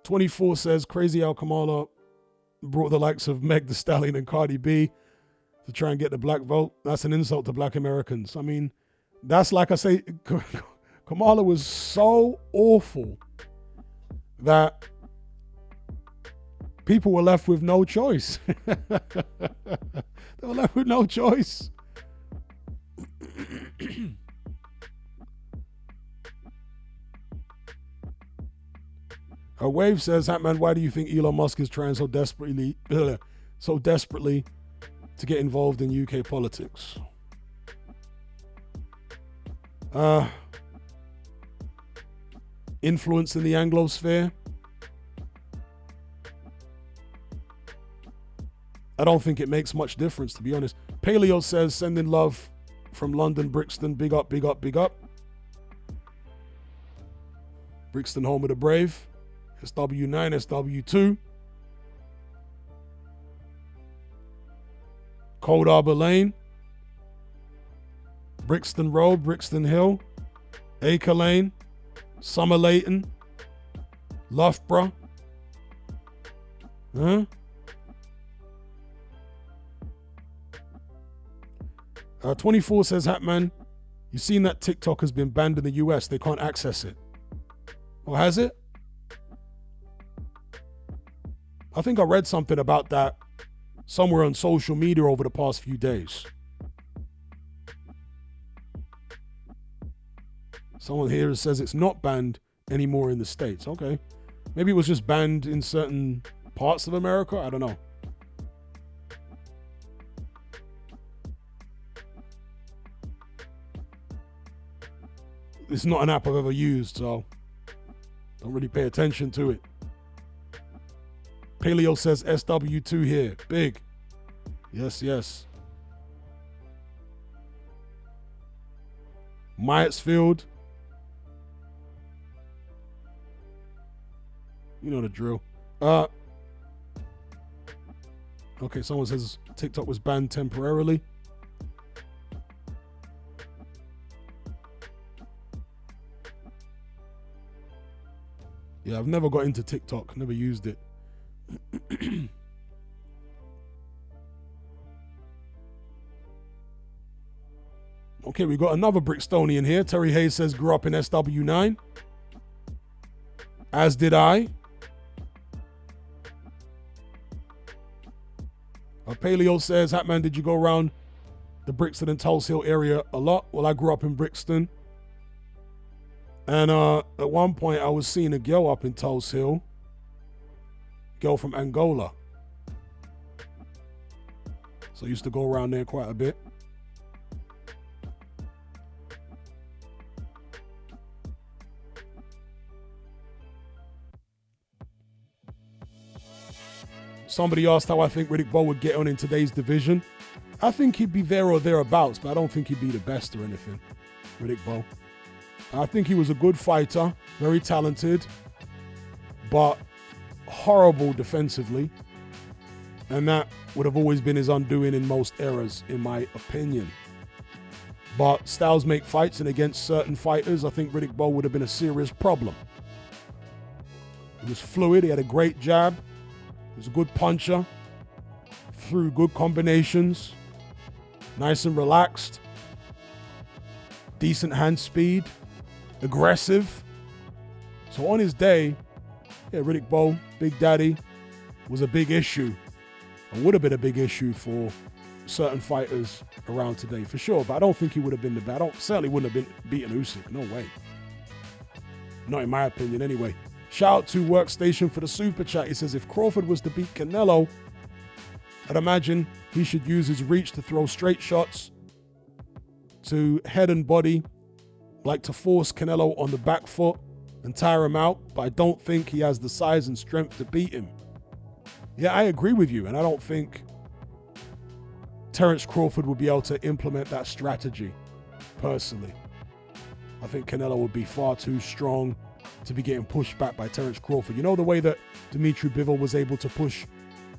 24 says, crazy how Kamala brought the likes of Meg Thee Stallion and Cardi B to try and get the black vote. That's an insult to black Americans. I mean, that's like I say, Kamala was so awful that people were left with no choice. They were left with no choice. Wave says, Hatman, why do you think Elon Musk is trying so desperately so desperately to get involved in UK politics. Influence in the Anglosphere. I don't think it makes much difference, to be honest. Paleo says, sending love from London, Brixton. Big up, big up, big up. Brixton, home of the brave. SW9, SW2. Cold Harbour Lane. Brixton Road, Brixton Hill. Acre Lane. Summer Leighton. Loughborough. Huh? 24 says, Hatman, you've seen that TikTok has been banned in the US. They can't access it. Oh, has it? I think I read something about that somewhere on social media over the past few days. Someone here says it's not banned anymore in the States. Okay. Maybe it was just banned in certain parts of America. I don't know. It's not an app I've ever used, so don't really pay attention to it. Paleo says SW2 here. Big. Yes, yes. Myersfield. You know the drill. Okay, someone says TikTok was banned temporarily. Yeah, I've never got into TikTok, never used it. Okay, we got another Brixtonian here. Terry Hayes says, grew up in SW9. As did I. Paleo says, Hatman, did you go around the Brixton and Tulse Hill area a lot? Well, I grew up in Brixton. And at one point, I was seeing a girl up in Tulse Hill. Girl from Angola. So I used to go around there quite a bit. Somebody asked how I think Riddick Bowe would get on in today's division. I think he'd be there or thereabouts, but I don't think he'd be the best or anything, Riddick Bowe. I think he was a good fighter, very talented, but horrible defensively. And that would have always been his undoing in most eras, in my opinion. But styles make fights, and against certain fighters, I think Riddick Bowe would have been a serious problem. He was fluid, he had a great jab, he was a good puncher, threw good combinations, nice and relaxed, decent hand speed, aggressive. So on his day, yeah, Riddick Bowe, Big Daddy, was a big issue. Or would have been a big issue for certain fighters around today, for sure. But I don't think he would have been the best. Certainly wouldn't have been beaten Usyk. No way. Not in my opinion, anyway. Shout out to Workstation for the super chat. He says, if Crawford was to beat Canelo, I'd imagine he should use his reach to throw straight shots to head and body, like to force Canelo on the back foot and tire him out, but I don't think he has the size and strength to beat him. Yeah, I agree with you, and I don't think Terence Crawford would be able to implement that strategy, personally. I think Canelo would be far too strong to be getting pushed back by Terence Crawford. You know the way that Dimitri Bivol was able to push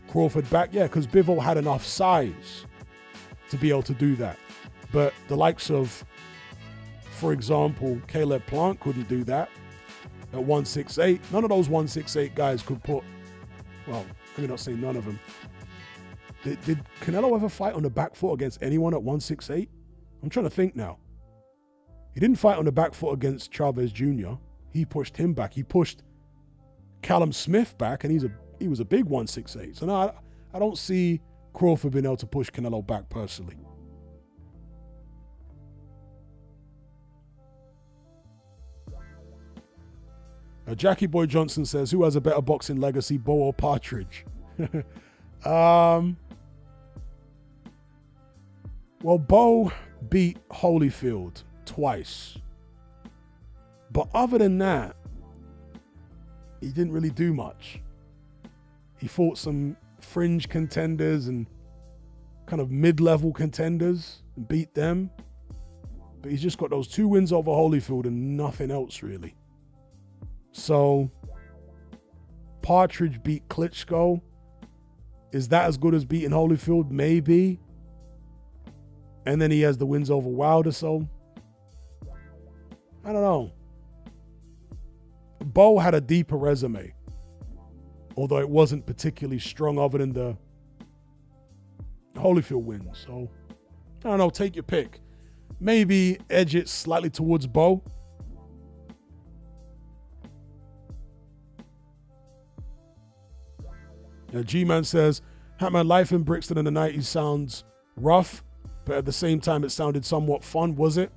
Crawford back? Yeah, because Bivol had enough size to be able to do that. But the likes of, for example, Caleb Plant couldn't do that at 168. None of those 168 guys could put, well, let me not say none of them. Did Canelo ever fight on the back foot against anyone at 168? I'm trying to think now. He didn't fight on the back foot against Chavez Jr. He pushed him back. He pushed Callum Smith back, and he was a big 168. So no, I don't see Crawford being able to push Canelo back personally. Jackie Boy Johnson says, who has a better boxing legacy, Bowe or Partridge? Well, Bo beat Holyfield twice. But other than that, he didn't really do much. He fought some fringe contenders and kind of mid-level contenders and beat them. But he's just got those 2 wins over Holyfield and nothing else really. So, Partridge beat Klitschko. Is that as good as beating Holyfield? Maybe. And then he has the wins over Wilder, so I don't know. Bo had a deeper resume, although it wasn't particularly strong other than the Holyfield win. So, I don't know, take your pick. Maybe edge it slightly towards Bo. G-Man says, Hatman, life in Brixton in the 90s sounds rough, but at the same time it sounded somewhat fun, was it?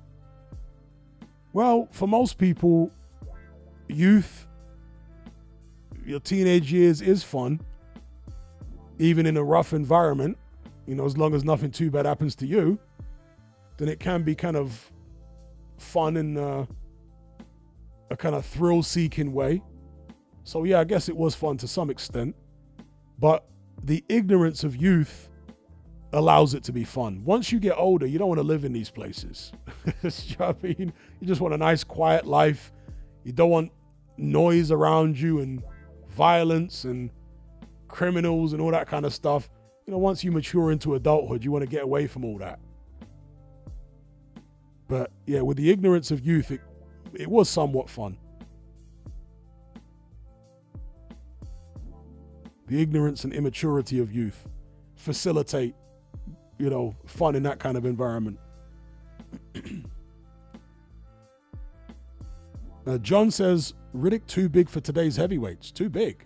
Well, for most people, youth, your teenage years is fun, even in a rough environment. You know, as long as nothing too bad happens to you, then it can be kind of fun in a kind of thrill-seeking way. So yeah, I guess it was fun to some extent. But the ignorance of youth allows it to be fun. Once you get older, you don't want to live in these places. You know what I mean? You just want a nice, quiet life. You don't want noise around you and violence and criminals and all that kind of stuff. You know, once you mature into adulthood, you want to get away from all that. But yeah, with the ignorance of youth, it was somewhat fun. The ignorance and immaturity of youth facilitate, you know, fun in that kind of environment. John says, Riddick too big for today's heavyweights. Too big.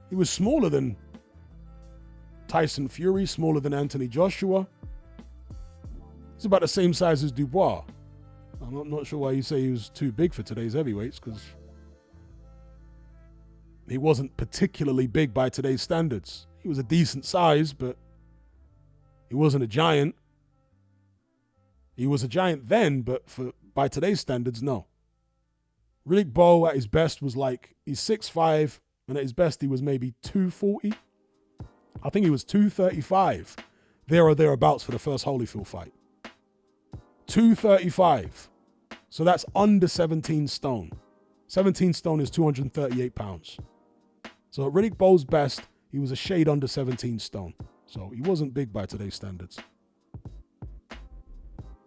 He was smaller than Tyson Fury, smaller than Anthony Joshua. He's about the same size as Dubois. I'm not sure why you say he was too big for today's heavyweights, because he wasn't particularly big by today's standards. He was a decent size, but he wasn't a giant. He was a giant then, but by today's standards, no. Riddick Bowe at his best was like, he's 6'5", and at his best he was maybe 240. I think he was 235, there or thereabouts for the first Holyfield fight. 235. So that's under 17 stone. 17 stone is 238 pounds. So at Riddick Bowe's best, he was a shade under 17 stone. So he wasn't big by today's standards.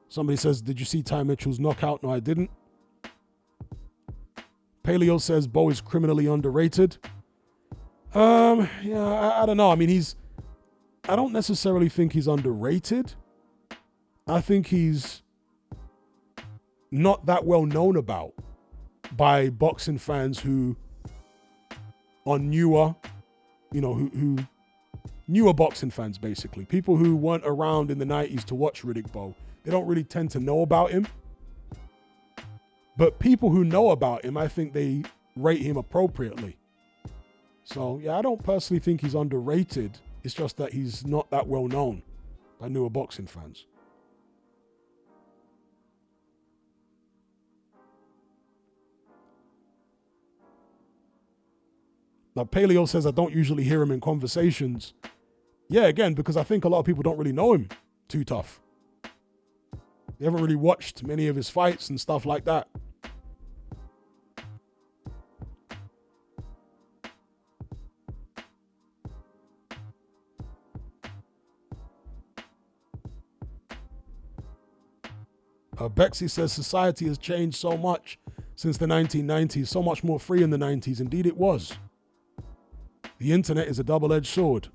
Somebody says, did you see Ty Mitchell's knockout? No, I didn't. Paleo says Bowe is criminally underrated. Yeah, I don't know. I mean, I don't necessarily think he's underrated. I think he's not that well known about by boxing fans who are newer, you know, who newer boxing fans, basically. People who weren't around in the 90s to watch Riddick Bowe. They don't really tend to know about him. But people who know about him, I think they rate him appropriately. So, yeah, I don't personally think he's underrated. It's just that he's not that well known by newer boxing fans. Now, Paleo says, I don't usually hear him in conversations. Yeah, again, because I think a lot of people don't really know him too tough. They haven't really watched many of his fights and stuff like that. Bexy says, society has changed so much since the 1990s, so much more free in the 90s. Indeed it was. The internet is a double-edged sword.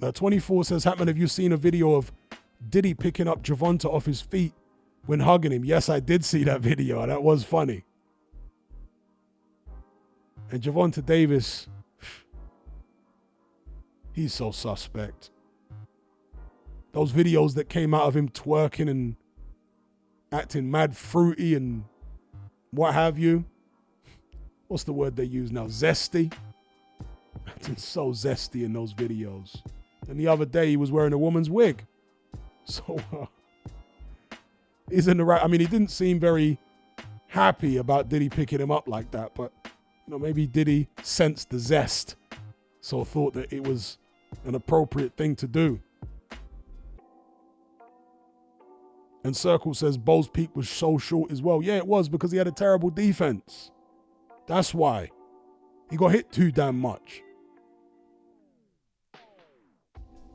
Now 24 says, Hatman, have you seen a video of Diddy picking up Javonta off his feet when hugging him? Yes, I did see that video. That was funny. And Javonta Davis, He's so suspect. Those videos that came out of him twerking and acting mad fruity and what have you. What's the word they use now? Zesty. Acting so zesty in those videos. And the other day he was wearing a woman's wig. So he's in the right. I mean, he didn't seem very happy about Diddy picking him up like that, but maybe Diddy sensed the zest, so thought that it was an appropriate thing to do. And Circle says Bo's peak was so short as well. Yeah, it was, because he had a terrible defense. That's why. He got hit too damn much.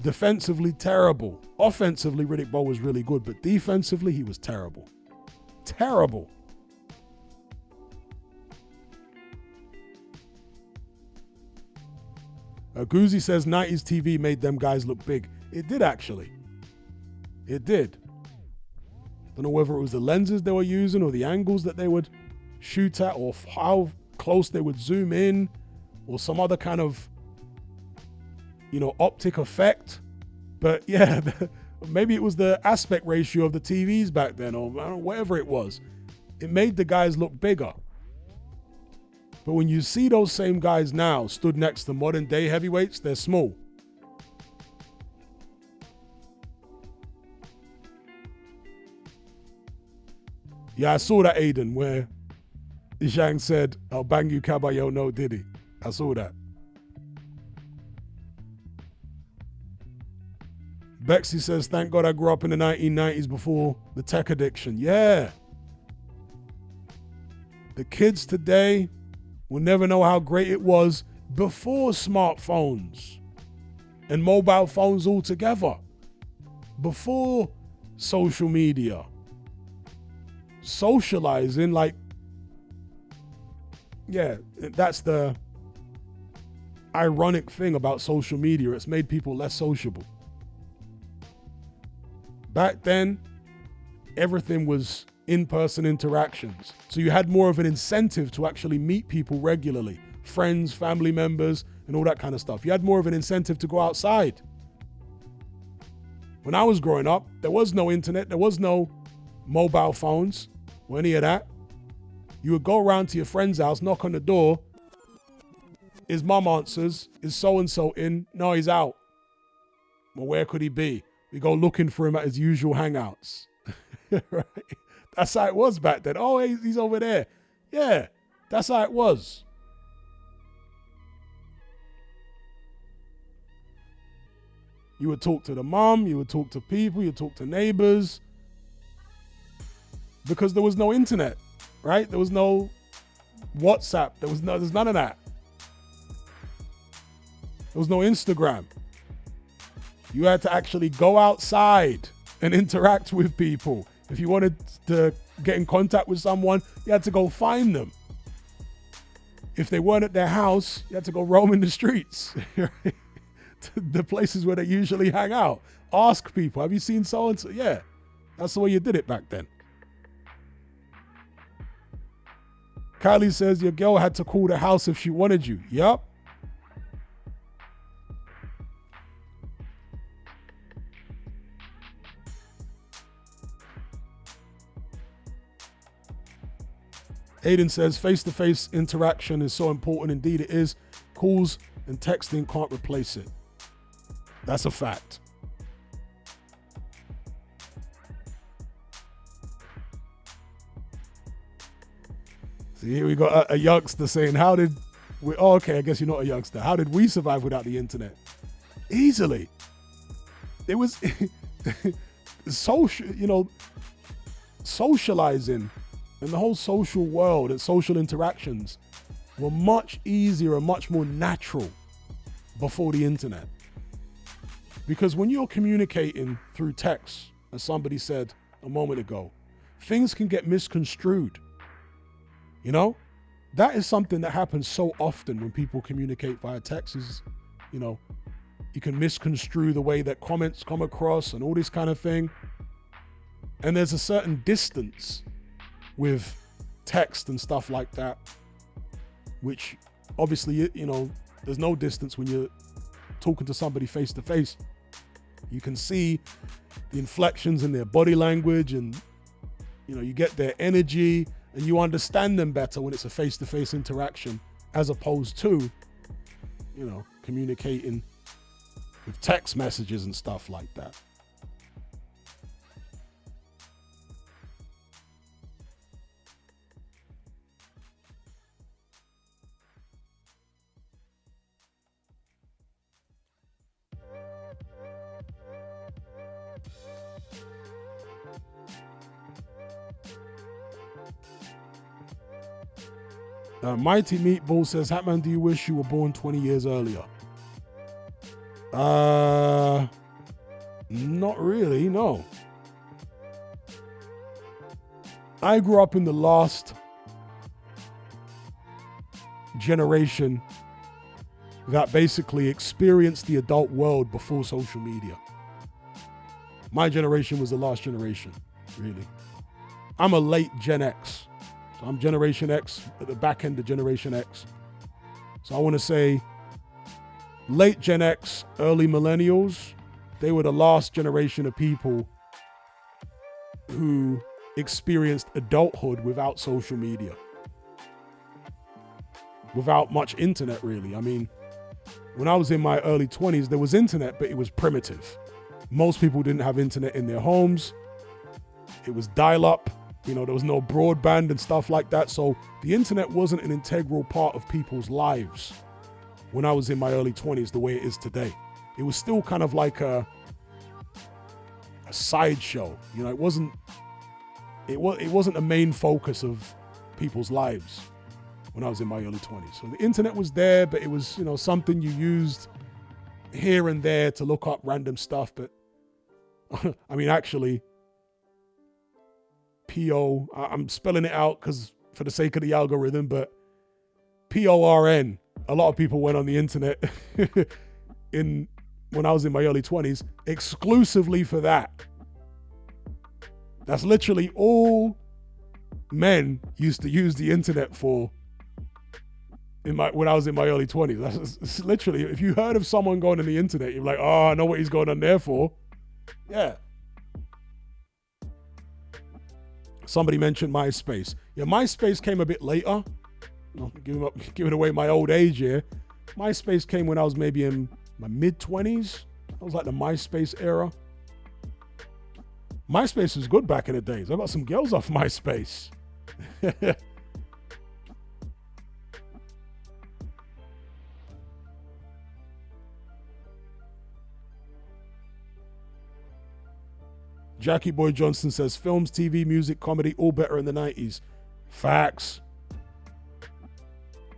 Defensively, terrible. Offensively, Riddick Bowe was really good, but defensively, he was terrible. Terrible. Goozy says 90s TV made them guys look big. It did, actually. It did. Don't know whether it was the lenses they were using or the angles that they would shoot at or how close they would zoom in or some other kind of, optic effect. But yeah, maybe it was the aspect ratio of the TVs back then or whatever it was. It made the guys look bigger. But when you see those same guys now stood next to modern day heavyweights, they're small. Yeah, I saw that, Aiden, where Zhang said, "I'll bang you, Caballo, no Diddy." I saw that. Bexy says, "Thank God I grew up in the 1990s before the tech addiction." Yeah. The kids today will never know how great it was before smartphones and mobile phones altogether. Before social media. Socializing, that's the ironic thing about social media. It's made people less sociable. Back then, everything was in-person interactions. So you had more of an incentive to actually meet people regularly, friends, family members, and all that kind of stuff. You had more of an incentive to go outside. When I was growing up, there was no internet, there was no mobile phones or any of that. You would go around to your friend's house, knock on the door. His mum answers, "Is so-and-so in?" "No, he's out." "Well, where could he be?" We go looking for him at his usual hangouts. Right? That's how it was back then. "Oh, he's over there." Yeah, that's how it was. You would talk to the mom, you would talk to people, you would talk to neighbors. Because there was no internet, right? There was no WhatsApp. There's none of that. There was no Instagram. You had to actually go outside and interact with people. If you wanted to get in contact with someone, you had to go find them. If they weren't at their house, you had to go roam in the streets. The places where they usually hang out. Ask people, "Have you seen so-and-so?" Yeah, that's the way you did it back then. Kylie says your girl had to call the house if she wanted you. Yup. Aiden says face-to-face interaction is so important. Indeed it is. Calls and texting can't replace it. That's a fact. See, here we got a youngster saying, okay, I guess you're not a youngster. How did we survive without the internet? Easily. It was socializing and the whole social world and social interactions were much easier and much more natural before the internet. Because when you're communicating through text, as somebody said a moment ago, things can get misconstrued. That is something that happens so often when people communicate via text is, you can misconstrue the way that comments come across and all this kind of thing. And there's a certain distance with text and stuff like that, which obviously, there's no distance when you're talking to somebody face to face. You can see the inflections in their body language, and you get their energy, and you understand them better when it's a face-to-face interaction, as opposed to communicating with text messages and stuff like that. Mighty Meatball says, Hatman, do you wish you were born 20 years earlier? Not really, no. I grew up in the last generation that basically experienced the adult world before social media. My generation was the last generation, really. I'm a late Gen X. So I'm Generation X, at the back end of Generation X. So I want to say late Gen X, early millennials, they were the last generation of people who experienced adulthood without social media. Without much internet, really. I mean, when I was in my early 20s, there was internet, but it was primitive. Most people didn't have internet in their homes. It was dial-up. There was no broadband and stuff like that. So the internet wasn't an integral part of people's lives when I was in my early 20s the way it is today. It was still kind of like a sideshow. It wasn't a main focus of people's lives when I was in my early 20s. So the internet was there, but it was, something you used here and there to look up random stuff. But I mean, actually, I'm spelling it out because for the sake of the algorithm, but PORN. A lot of people went on the internet when I was in my early 20s exclusively for that. That's literally all men used to use the internet for when I was in my early 20s. That's literally, if you heard of someone going on the internet, you're like, oh, I know what he's going on there for. Yeah. Somebody mentioned MySpace. Yeah, MySpace came a bit later. Giving away my old age here. MySpace came when I was maybe in my mid-20s. That was like the MySpace era. MySpace was good back in the days. I got some girls off MySpace. Jackie Boy Johnson says, films, TV, music, comedy, all better in the 90s. Facts.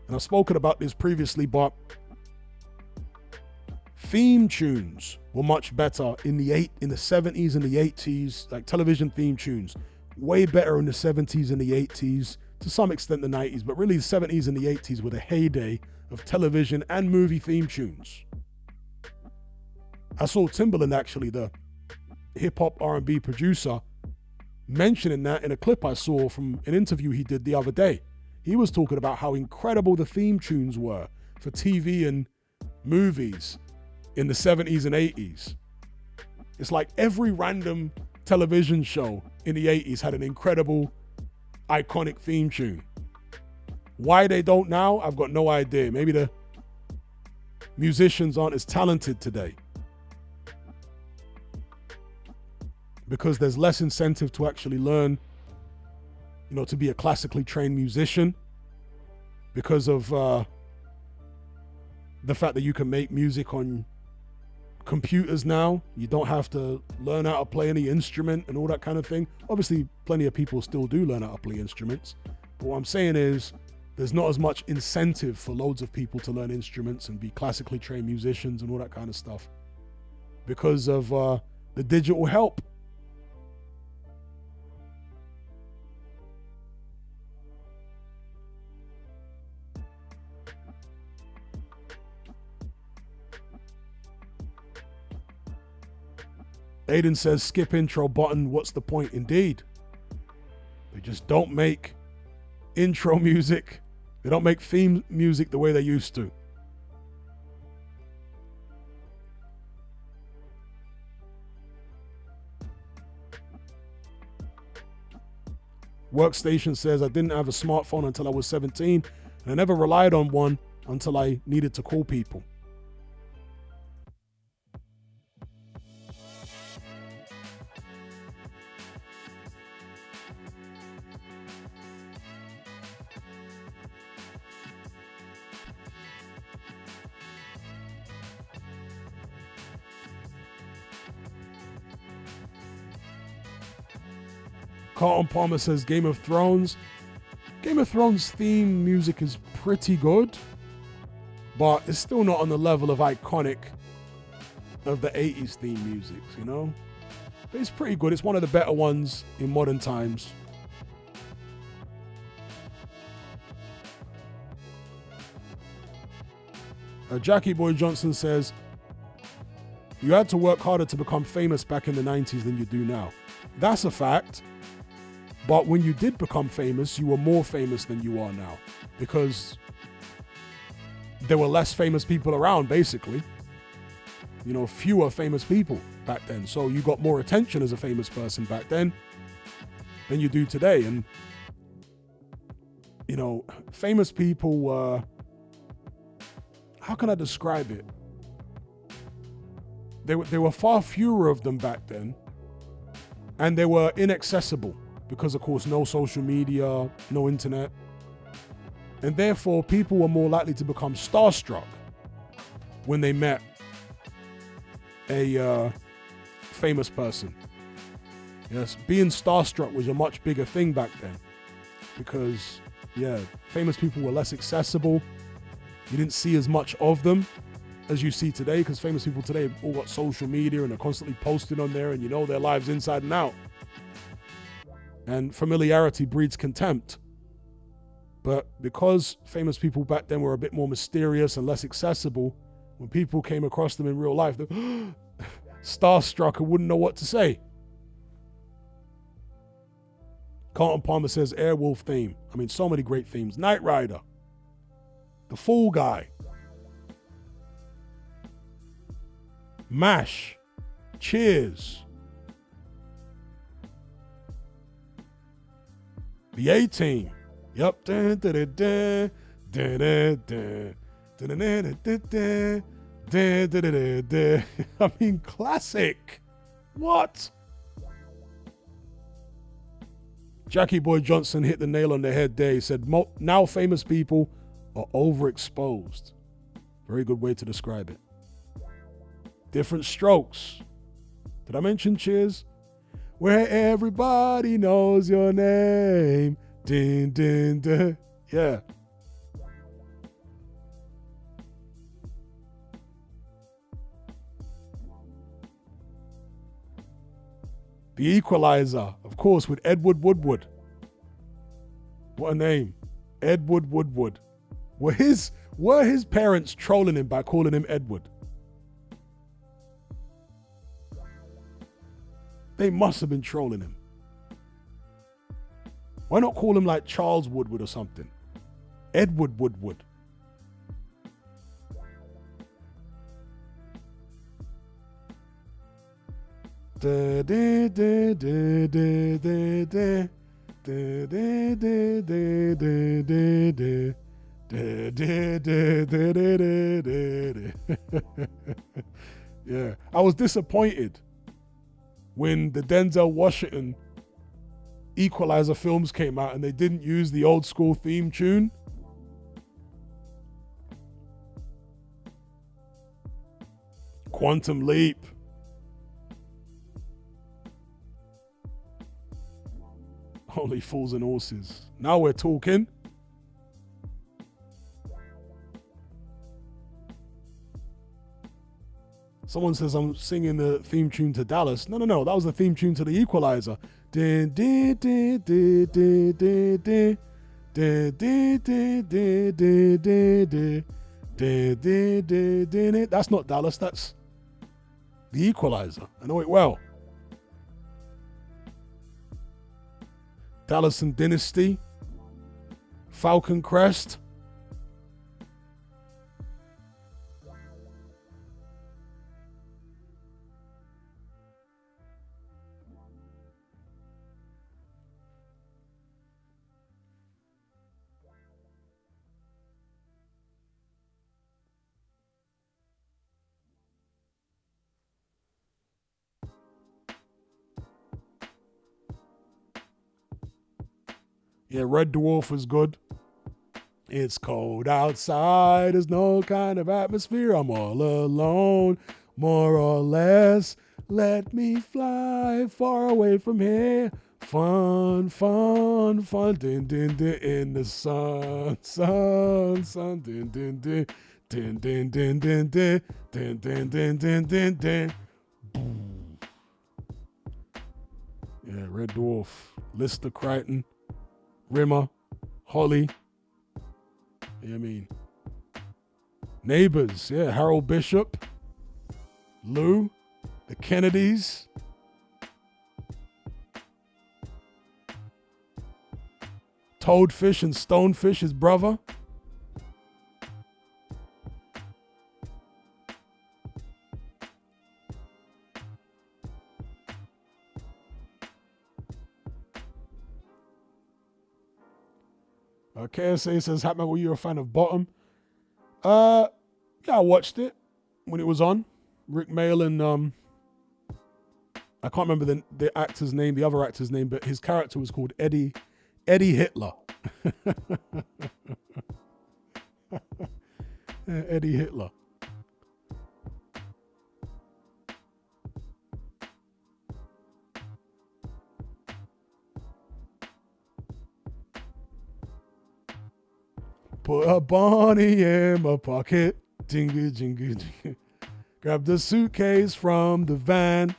And I've spoken about this previously, but theme tunes were much better in the 70s and the 80s, like television theme tunes. Way better in the 70s and the 80s, to some extent the 90s, but really the 70s and the 80s were the heyday of television and movie theme tunes. I saw Timbaland, actually, the hip-hop R&B producer, mentioning that in a clip I saw from an interview he did the other day. He was talking about how incredible the theme tunes were for TV and movies in the 70s and 80s. It's like every random television show in the 80s had an incredible, iconic theme tune. Why they don't now, I've got no idea. Maybe the musicians aren't as talented today, because there's less incentive to actually learn, to be a classically trained musician, because of the fact that you can make music on computers now. You don't have to learn how to play any instrument and all that kind of thing. Obviously, plenty of people still do learn how to play instruments. But what I'm saying is, there's not as much incentive for loads of people to learn instruments and be classically trained musicians and all that kind of stuff, because of the digital help. Aiden says, skip intro button, what's the point? Indeed. They just don't make intro music. They don't make theme music the way they used to. Workstation says, I didn't have a smartphone until I was 17, and I never relied on one until I needed to call people. Carlton Palmer says Game of Thrones. Game of Thrones theme music is pretty good, but it's still not on the level of iconic of the 80s theme music, you know? But it's pretty good. It's one of the better ones in modern times. Jackie Boy Johnson says, you had to work harder to become famous back in the 90s than you do now. That's a fact. But when you did become famous, you were more famous than you are now, because there were less famous people around, basically. You know, fewer famous people back then. So you got more attention as a famous person back then than you do today. And, you know, famous people were, how can I describe it? There were far fewer of them back then, and they were inaccessible. Because, of course, no social media, no internet. And therefore, people were more likely to become starstruck when they met a famous person. Yes, being starstruck was a much bigger thing back then. Because, yeah, famous people were less accessible. You didn't see as much of them as you see today, because famous people today have all got social media and are constantly posting on there, and you know their lives inside and out. And familiarity breeds contempt. But because famous people back then were a bit more mysterious and less accessible, when people came across them in real life, they were starstruck and wouldn't know what to say. Carlton Palmer says Airwolf theme. I mean, so many great themes. Knight Rider. The Fall Guy. MASH. Cheers. The A-Team. Yep. I mean, classic. What? Jackie Boy Johnson hit the nail on the head there. He said, now famous people are overexposed. Very good way to describe it. Different strokes. Did I mention Cheers? Where everybody knows your name. Din, din, din. Yeah. The Equalizer, of course, with Edward Woodward. What a name. Edward Woodward. Were his parents trolling him by calling him Edward? They must have been trolling him. Why not call him like Charles Woodward or something? Edward Woodward. Da, da, da, da, da, da, da. Da, da, da, da, da, da, da. Da, da, da, da, da, da, da. Yeah, I was disappointed when the Denzel Washington Equalizer films came out and they didn't use the old school theme tune. Quantum Leap. Holy Fools and Horses. Now we're talking. Someone says I'm singing the theme tune to Dallas. No, that was the theme tune to the Equalizer. That's not Dallas, that's the Equalizer. I know it well. Dallas and Dynasty. Falcon Crest. Yeah, Red Dwarf was good. It's cold outside, there's no kind of atmosphere. I'm all alone, more or less. Let me fly far away from here. Fun, fun, fun. Din, din, din, in the sun, sun, sun. Din, din, din. Din, din, din, din, din. Din, din, din, din, din, din. Boom. Yeah, Red Dwarf. Lister Crichton. Rimmer. Holly. Yeah, I mean, Neighbors, yeah, Harold Bishop, Lou, the Kennedys, Toadfish and Stonefish, his brother. KSA says, Hatman, were you a fan of Bottom? Yeah, I watched it when it was on. Rick Mail and I can't remember the actor's name, the other actor's name, but his character was called Eddie Hitler. Eddie Hitler. Put a Bonnie in my pocket. Jingle, jingle, jingle. Grab the suitcase from the van.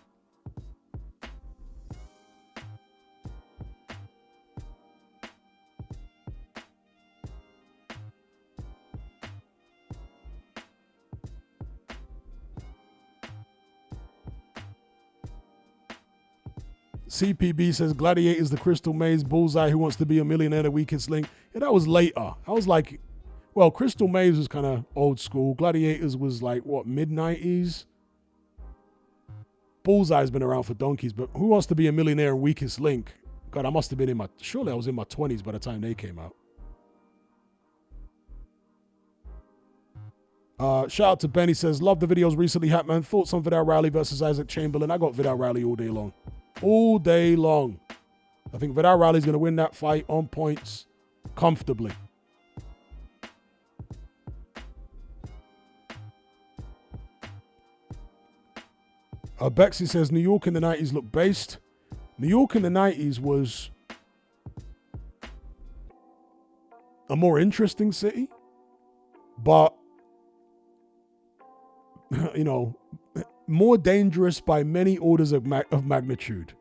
CPB says Gladiator's the Crystal Maze, Bullseye Who Wants to Be a Millionaire, The Weakest Link. Yeah, that was later. I was like, well, Crystal Maze was kind of old school. Gladiators was like, what, mid-90s? Bullseye's been around for donkeys, but Who Wants to Be a Millionaire and Weakest Link? God, I must have been surely I was in my 20s by the time they came out. Shout out to Benny, says, love the videos recently, Hatman. Thoughts on Vidal Riley versus Isaac Chamberlain? I got Vidal Riley all day long. All day long. I think Vidal Riley's going to win that fight on points comfortably. Bexy says, New York in the 90s looked based. New York in the 90s was a more interesting city, but, you know, more dangerous by many orders of magnitude.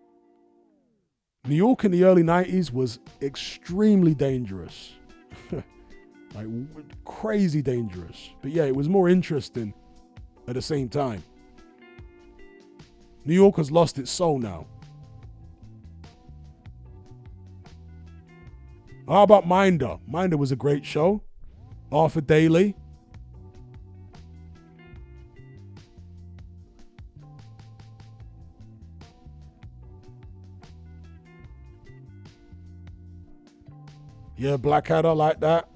New York in the early 90s was extremely dangerous. Like, crazy dangerous. But yeah, it was more interesting at the same time. New York has lost its soul now. How about Minder? Minder was a great show. Arthur Daly. Yeah, Blackadder like that.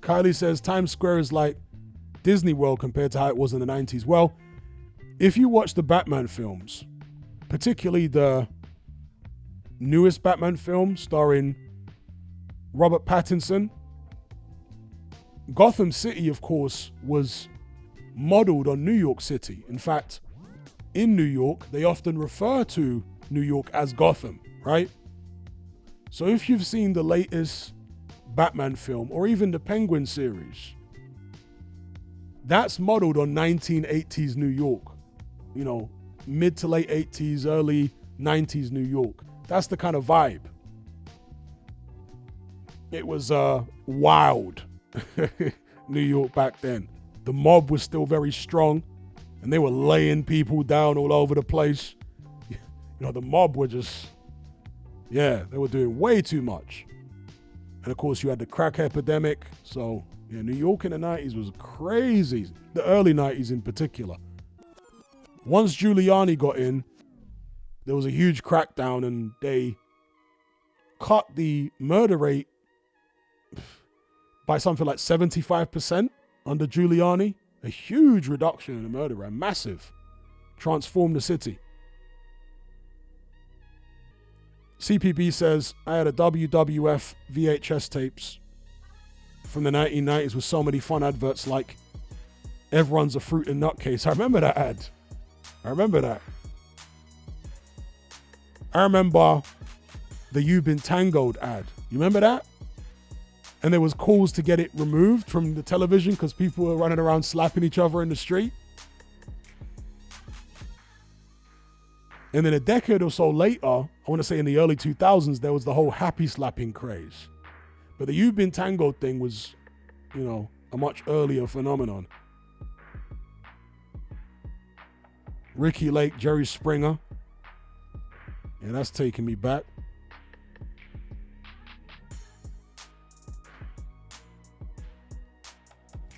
Kylie says Times Square is like Disney World compared to how it was in the 90s. Well, if you watch the Batman films, particularly the newest Batman film starring Robert Pattinson, Gotham City, of course, was modeled on New York City. In fact, in New York, they often refer to New York as Gotham, right? So if you've seen the latest Batman film or even the Penguin series, that's modeled on 1980s New York. You know, mid to late 80s, early 90s New York. That's the kind of vibe. It was wild New York back then. The mob was still very strong and they were laying people down all over the place. You know, the mob were just, yeah, they were doing way too much. And of course you had the crack epidemic. So yeah, New York in the 90s was crazy. The early 90s in particular. Once Giuliani got in, there was a huge crackdown and they cut the murder rate by something like 75% under Giuliani. A huge reduction in the murder rate, massive. Transformed the city. CPB says, I had a WWF VHS tapes from the 1990s with so many fun adverts like everyone's a fruit and nutcase. I remember that ad. I remember that. I remember the You've Been Tangoed ad. You remember that? And there was calls to get it removed from the television because people were running around slapping each other in the street. And then a decade or so later, I want to say in the early 2000s, there was the whole happy slapping craze. But the You've Been Tangoed thing was, you know, a much earlier phenomenon. Ricky Lake, Jerry Springer. Yeah, that's taking me back.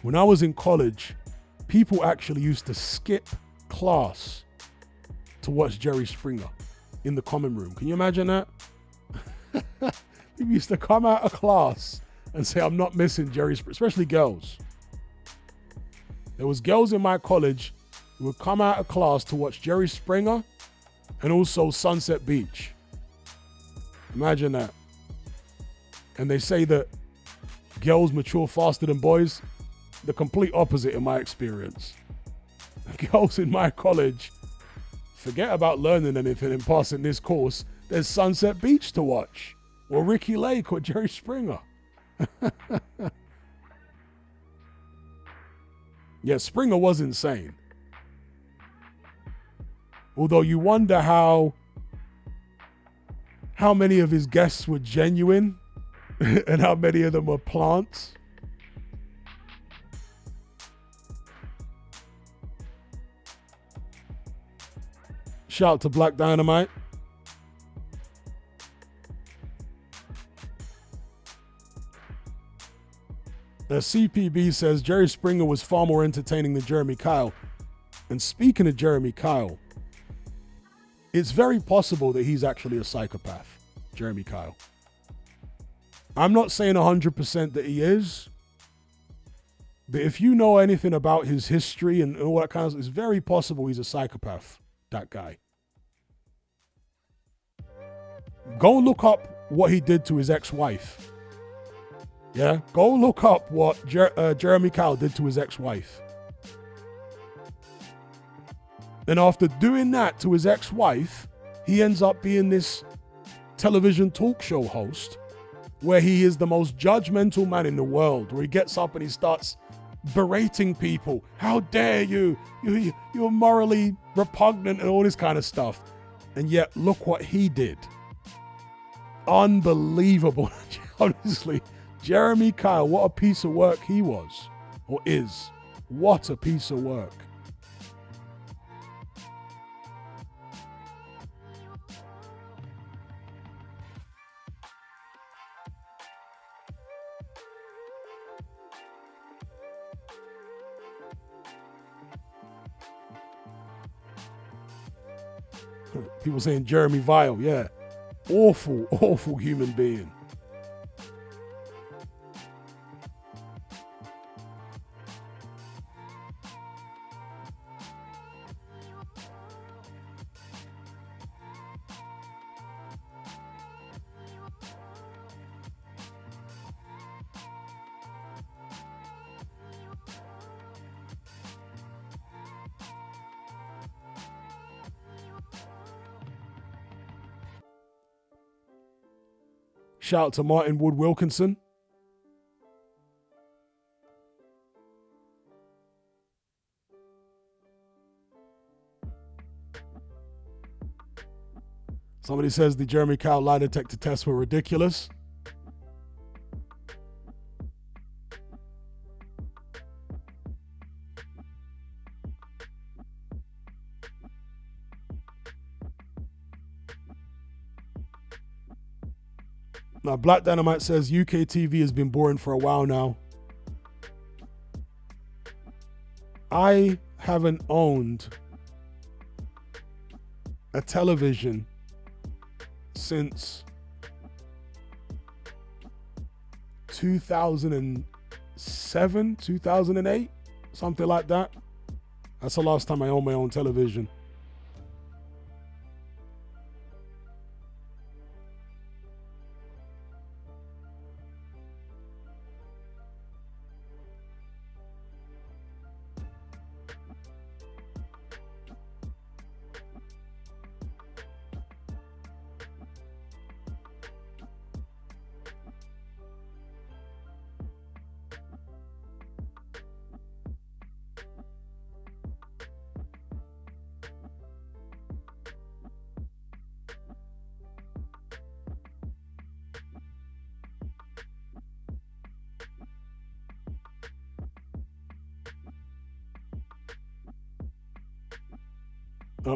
When I was in college, people actually used to skip class to watch Jerry Springer in the common room. Can you imagine that? People used to come out of class and say, I'm not missing Jerry Springer, especially girls. There was girls in my college who would come out of class to watch Jerry Springer and also Sunset Beach. Imagine that. And they say that girls mature faster than boys. The complete opposite in my experience. Girls in my college, forget about learning anything and passing this course. There's Sunset Beach to watch, or Ricky Lake, or Jerry Springer. Yeah, Springer was insane. Although you wonder how many of his guests were genuine and how many of them were plants. Shout out to Black Dynamite. The CPB says Jerry Springer was far more entertaining than Jeremy Kyle. And speaking of Jeremy Kyle, it's very possible that he's actually a psychopath, Jeremy Kyle. I'm not saying 100% that he is, but if you know anything about his history and all that kind of stuff, it's very possible he's a psychopath, that guy. Go look up what he did to his ex-wife. Yeah, go look up what Jeremy Kyle did to his ex-wife. And after doing that to his ex-wife, he ends up being this television talk show host where he is the most judgmental man in the world, where he gets up and he starts berating people. How dare you? You're morally repugnant and all this kind of stuff. And yet, look what he did. Unbelievable. Honestly, Jeremy Kyle, what a piece of work he was, or is. What a piece of work. People saying Jeremy Vile, yeah. Awful, awful human being. Shout out to Martin Wood Wilkinson. Somebody says the Jeremy Kyle lie detector tests were ridiculous. Now, Black Dynamite says UK TV has been boring for a while now. I haven't owned a television since 2007, 2008, something like that. That's the last time I owned my own television.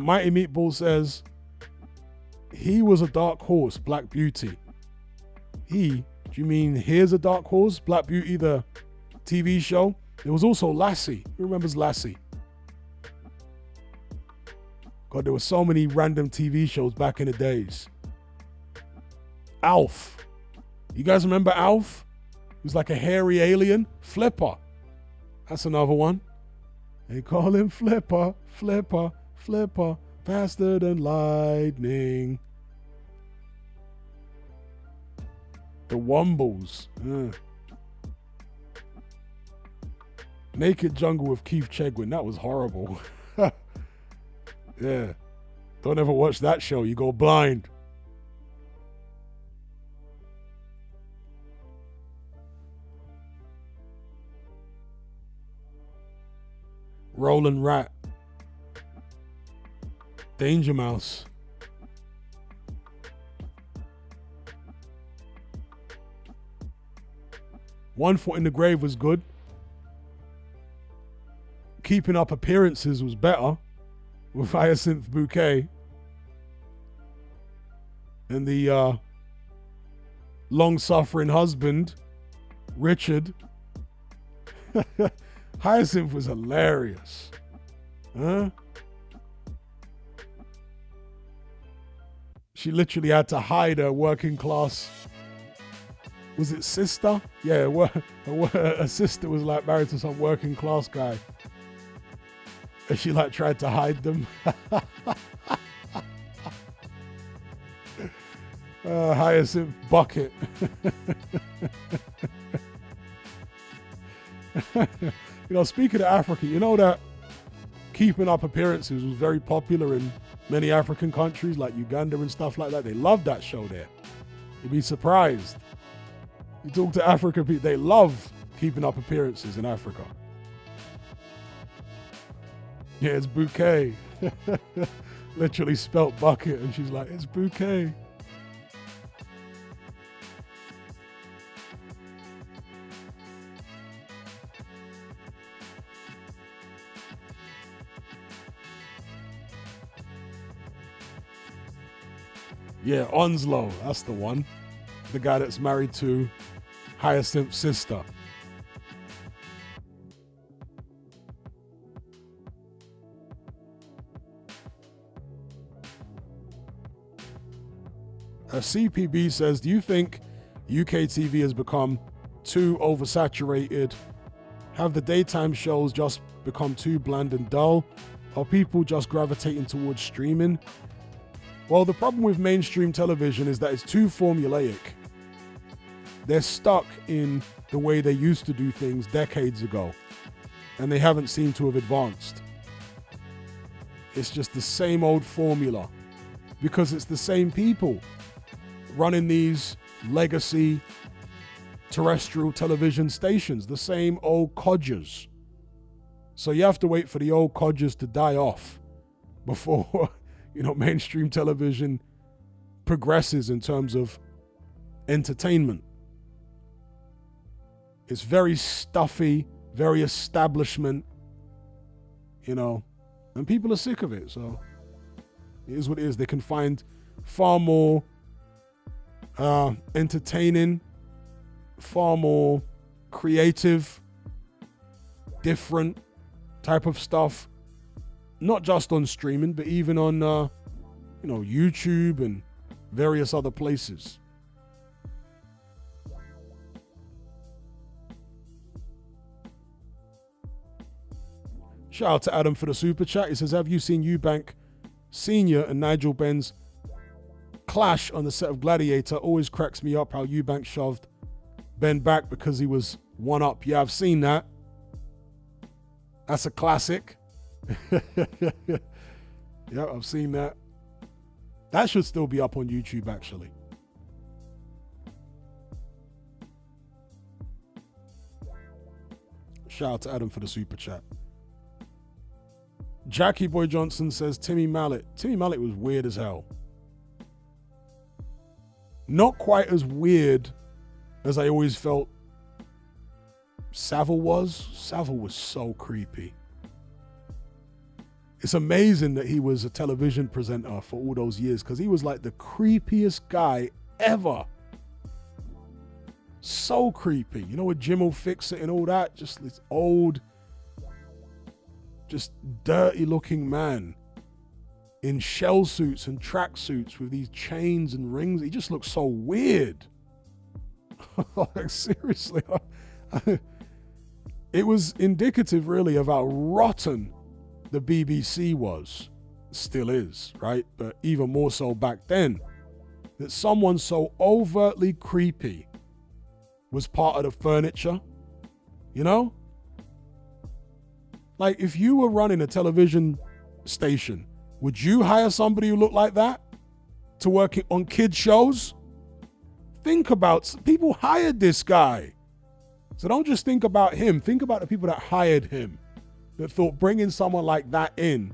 Mighty Meatball says, he was a dark horse, Black Beauty. Do you mean here's a dark horse, Black Beauty, the TV show? There was also Lassie. Who remembers Lassie? God, there were so many random TV shows back in the days. Alf. You guys remember Alf? He was like a hairy alien. Flipper. That's another one. They call him Flipper, Flipper, Flipper, faster than lightning. The Wombles. Naked Jungle with Keith Chegwin. That was horrible. Yeah. Don't ever watch that show. You go blind. Roland Rat. Danger Mouse. One Foot in the Grave was good. Keeping Up Appearances was better with Hyacinth Bouquet. And the long-suffering husband, Richard. Hyacinth was hilarious. Huh? She literally had to hide her working class. Was it sister? Yeah, her sister was like married to some working class guy. And she like tried to hide them. Hyacinth Bucket. Speaking of Africa, you know that Keeping Up Appearances was very popular in many African countries like Uganda and stuff like that. They love that show there. You'd be surprised. You talk to African people, they love Keeping Up Appearances in Africa. Yeah, it's bouquet. Literally spelt bucket, and she's like, it's bouquet. Yeah, Onslow, that's the one. The guy that's married to Hyacinth's sister. CPB says, do you think UK TV has become too oversaturated? Have the daytime shows just become too bland and dull? Are people just gravitating towards streaming? Well, the problem with mainstream television is that it's too formulaic. They're stuck in the way they used to do things decades ago, and they haven't seemed to have advanced. It's just the same old formula, because it's the same people running these legacy terrestrial television stations, the same old codgers. So you have to wait for the old codgers to die off before mainstream television progresses in terms of entertainment. It's very stuffy, very establishment, and people are sick of it. So it is what it is. They can find far more entertaining, far more creative, different type of stuff, not just on streaming, but even on YouTube and various other places. Shout out to Adam for the super chat. He says, have you seen Eubank Sr. and Nigel Ben's clash on the set of Gladiator? Always cracks me up how Eubank shoved Ben back because he was one up. Yeah, I've seen that. That's a classic. Yeah, I've seen that. That should still be up on YouTube, actually. Shout out to Adam for the super chat. Jackie Boy Johnson says Timmy Mallet. Timmy Mallet was weird as hell. Not quite as weird as I always felt Savile was. Savile was so creepy. It's amazing that he was a television presenter for all those years because he was like the creepiest guy ever. So creepy. You know, with Jim will fix it and all that. Just this old, just dirty looking man in shell suits and track suits with these chains and rings. He just looks so weird. Like, seriously. It was indicative really of how rotten the BBC was, still is, right? But even more so back then, that someone so overtly creepy was part of the furniture, you know? Like, if you were running a television station, would you hire somebody who looked like that to work on kids' shows? Think about, people hired this guy. So don't just think about him, think about the people that hired him, that thought bringing someone like that in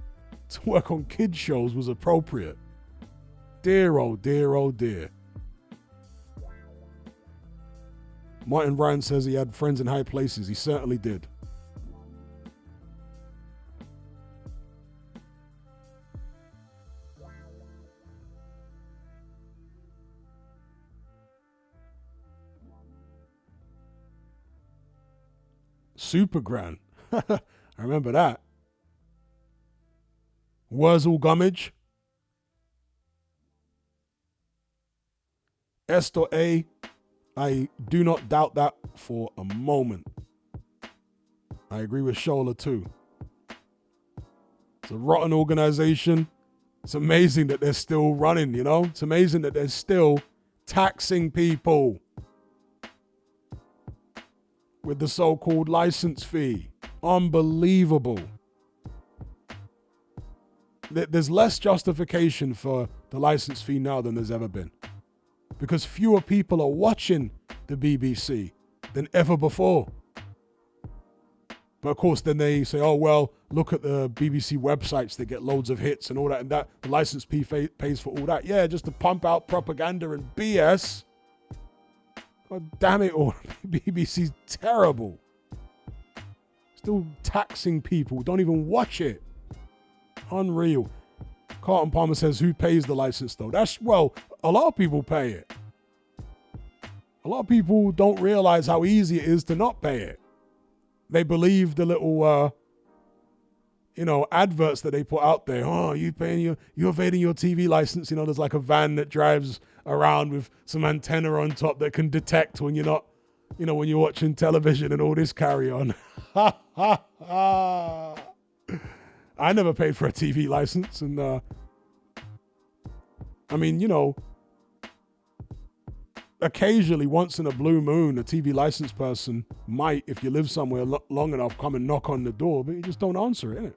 to work on kids' shows was appropriate. Dear, oh dear, oh dear. Martin Ryan says he had friends in high places. He certainly did. Super Grand. I remember that. Wurzel Gummidge. Esther A. I do not doubt that for a moment. I agree with Shola too. It's a rotten organization. It's amazing that they're still running, you know? It's amazing that they're still taxing people with the so-called license fee. Unbelievable. There's less justification for the license fee now than there's ever been, because fewer people are watching the BBC than ever before. But of course, then they say, oh, well, look at the BBC websites. They get loads of hits and all that, and that the license fee pays for all that. Yeah, just to pump out propaganda and BS. God damn it all. BBC's terrible. Still taxing people. Don't even watch it. Unreal. Carlton Palmer says, who pays the license though? Well, a lot of people pay it. A lot of people don't realize how easy it is to not pay it. They believe the little, adverts that they put out there. Oh, you're evading your TV license. You know, there's like a van that drives around with some antenna on top that can detect when you're not, when you're watching television and all this carry on. I never paid for a TV license. And, occasionally, once in a blue moon, a TV license person might, if you live somewhere long enough, come and knock on the door, but you just don't answer it,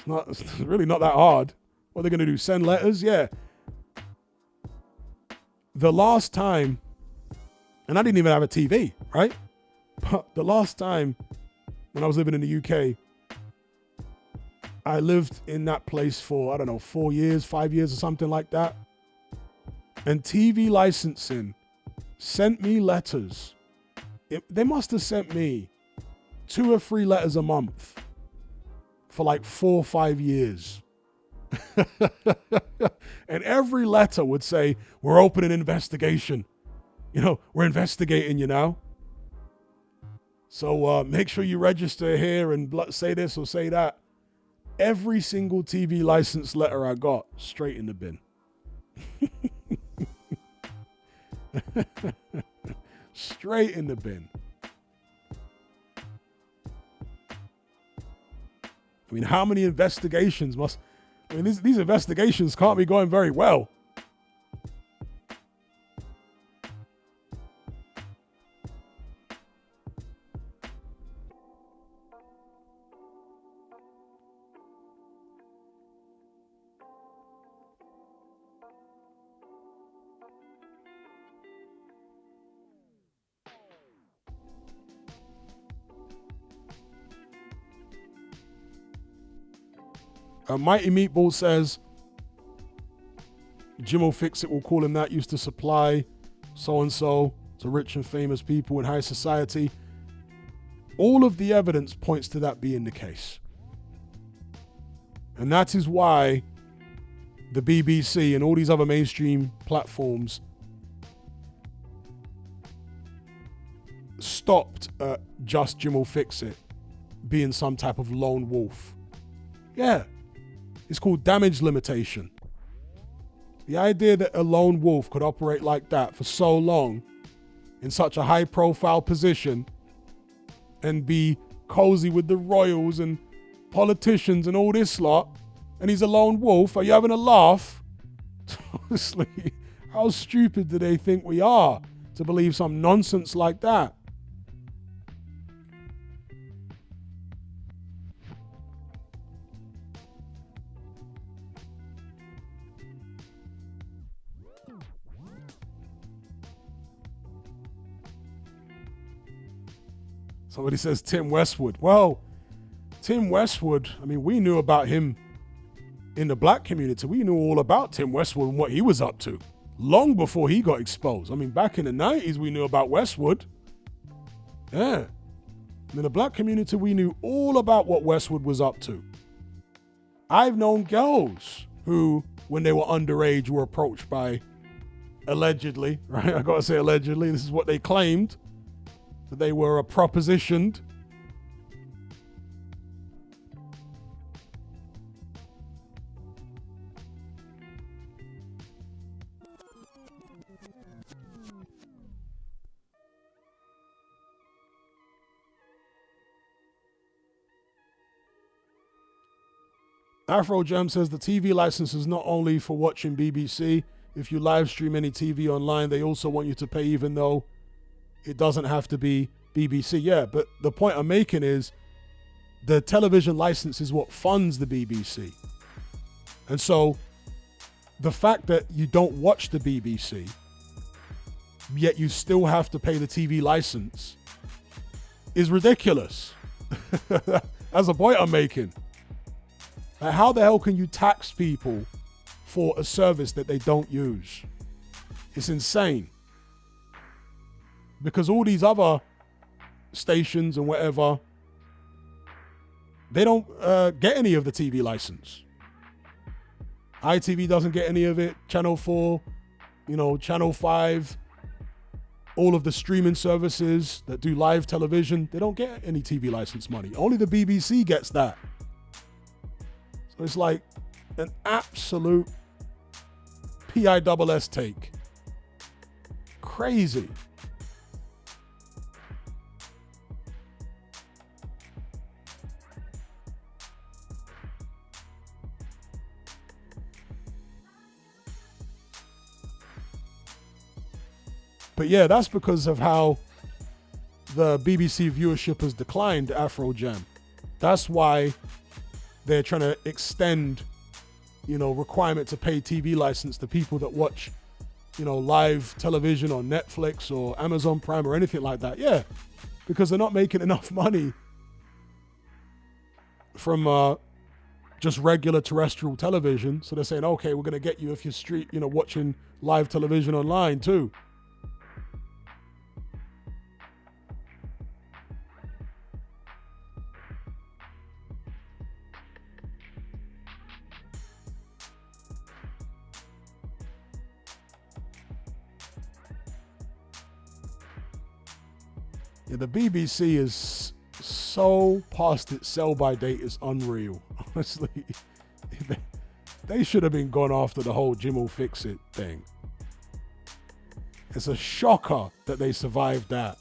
innit? It's really not that hard. What are they going to do? Send letters? Yeah. The last time, and I didn't even have a TV, right? But the last time when I was living in the UK, I lived in that place for, 4 years, 5 years or something like that. And TV licensing sent me letters. They must have sent me 2 or 3 letters a month for like 4 or 5 years. And every letter would say, we're opening an investigation. We're investigating you now. So make sure you register here and say this or say that. Every single TV license letter I got, straight in the bin. Straight in the bin. I mean, how many investigations must... I mean, these investigations can't be going very well. Mighty Meatball says, Jim'll Fix It, will call him that, used to supply so-and-so to rich and famous people in high society. All of the evidence points to that being the case. And that is why the BBC and all these other mainstream platforms stopped at just Jim'll Fix It being some type of lone wolf. Yeah. It's called damage limitation. The idea that a lone wolf could operate like that for so long in such a high profile position and be cozy with the royals and politicians and all this lot, and he's a lone wolf. Are you having a laugh? Honestly, how stupid do they think we are to believe some nonsense like that? Somebody says Tim Westwood. Well, Tim Westwood, I mean, we knew about him in the black community. We knew all about Tim Westwood and what he was up to long before he got exposed. I mean, back in the 90s, we knew about Westwood. Yeah. In the black community, we knew all about what Westwood was up to. I've known girls who, when they were underage, were approached by, allegedly, right? I gotta say allegedly, this is what they claimed, that they were propositioned. Afro Jam says the TV license is not only for watching BBC. If you live stream any TV online, they also want you to pay, even though it doesn't have to be BBC. Yeah, but the point I'm making is the television license is what funds the BBC. And so the fact that you don't watch the BBC, yet you still have to pay the TV license, is ridiculous. That's a point I'm making. Like, how the hell can you tax people for a service that they don't use? It's insane. Because all these other stations and whatever, they don't get any of the TV license. ITV doesn't get any of it. Channel 4, Channel 5, all of the streaming services that do live television, they don't get any TV license money. Only the BBC gets that. So it's like an absolute PISS take. Crazy. But yeah, that's because of how the BBC viewership has declined, Afro Jam. That's why they're trying to extend, requirement to pay TV license to people that watch, live television on Netflix or Amazon Prime or anything like that. Yeah, because they're not making enough money from just regular terrestrial television. So they're saying, okay, we're going to get you if you're watching live television online too. Yeah, the BBC is so past its sell-by date, it's unreal. Honestly, they should have been gone after the whole Jim'll Fix It thing. It's a shocker that they survived that.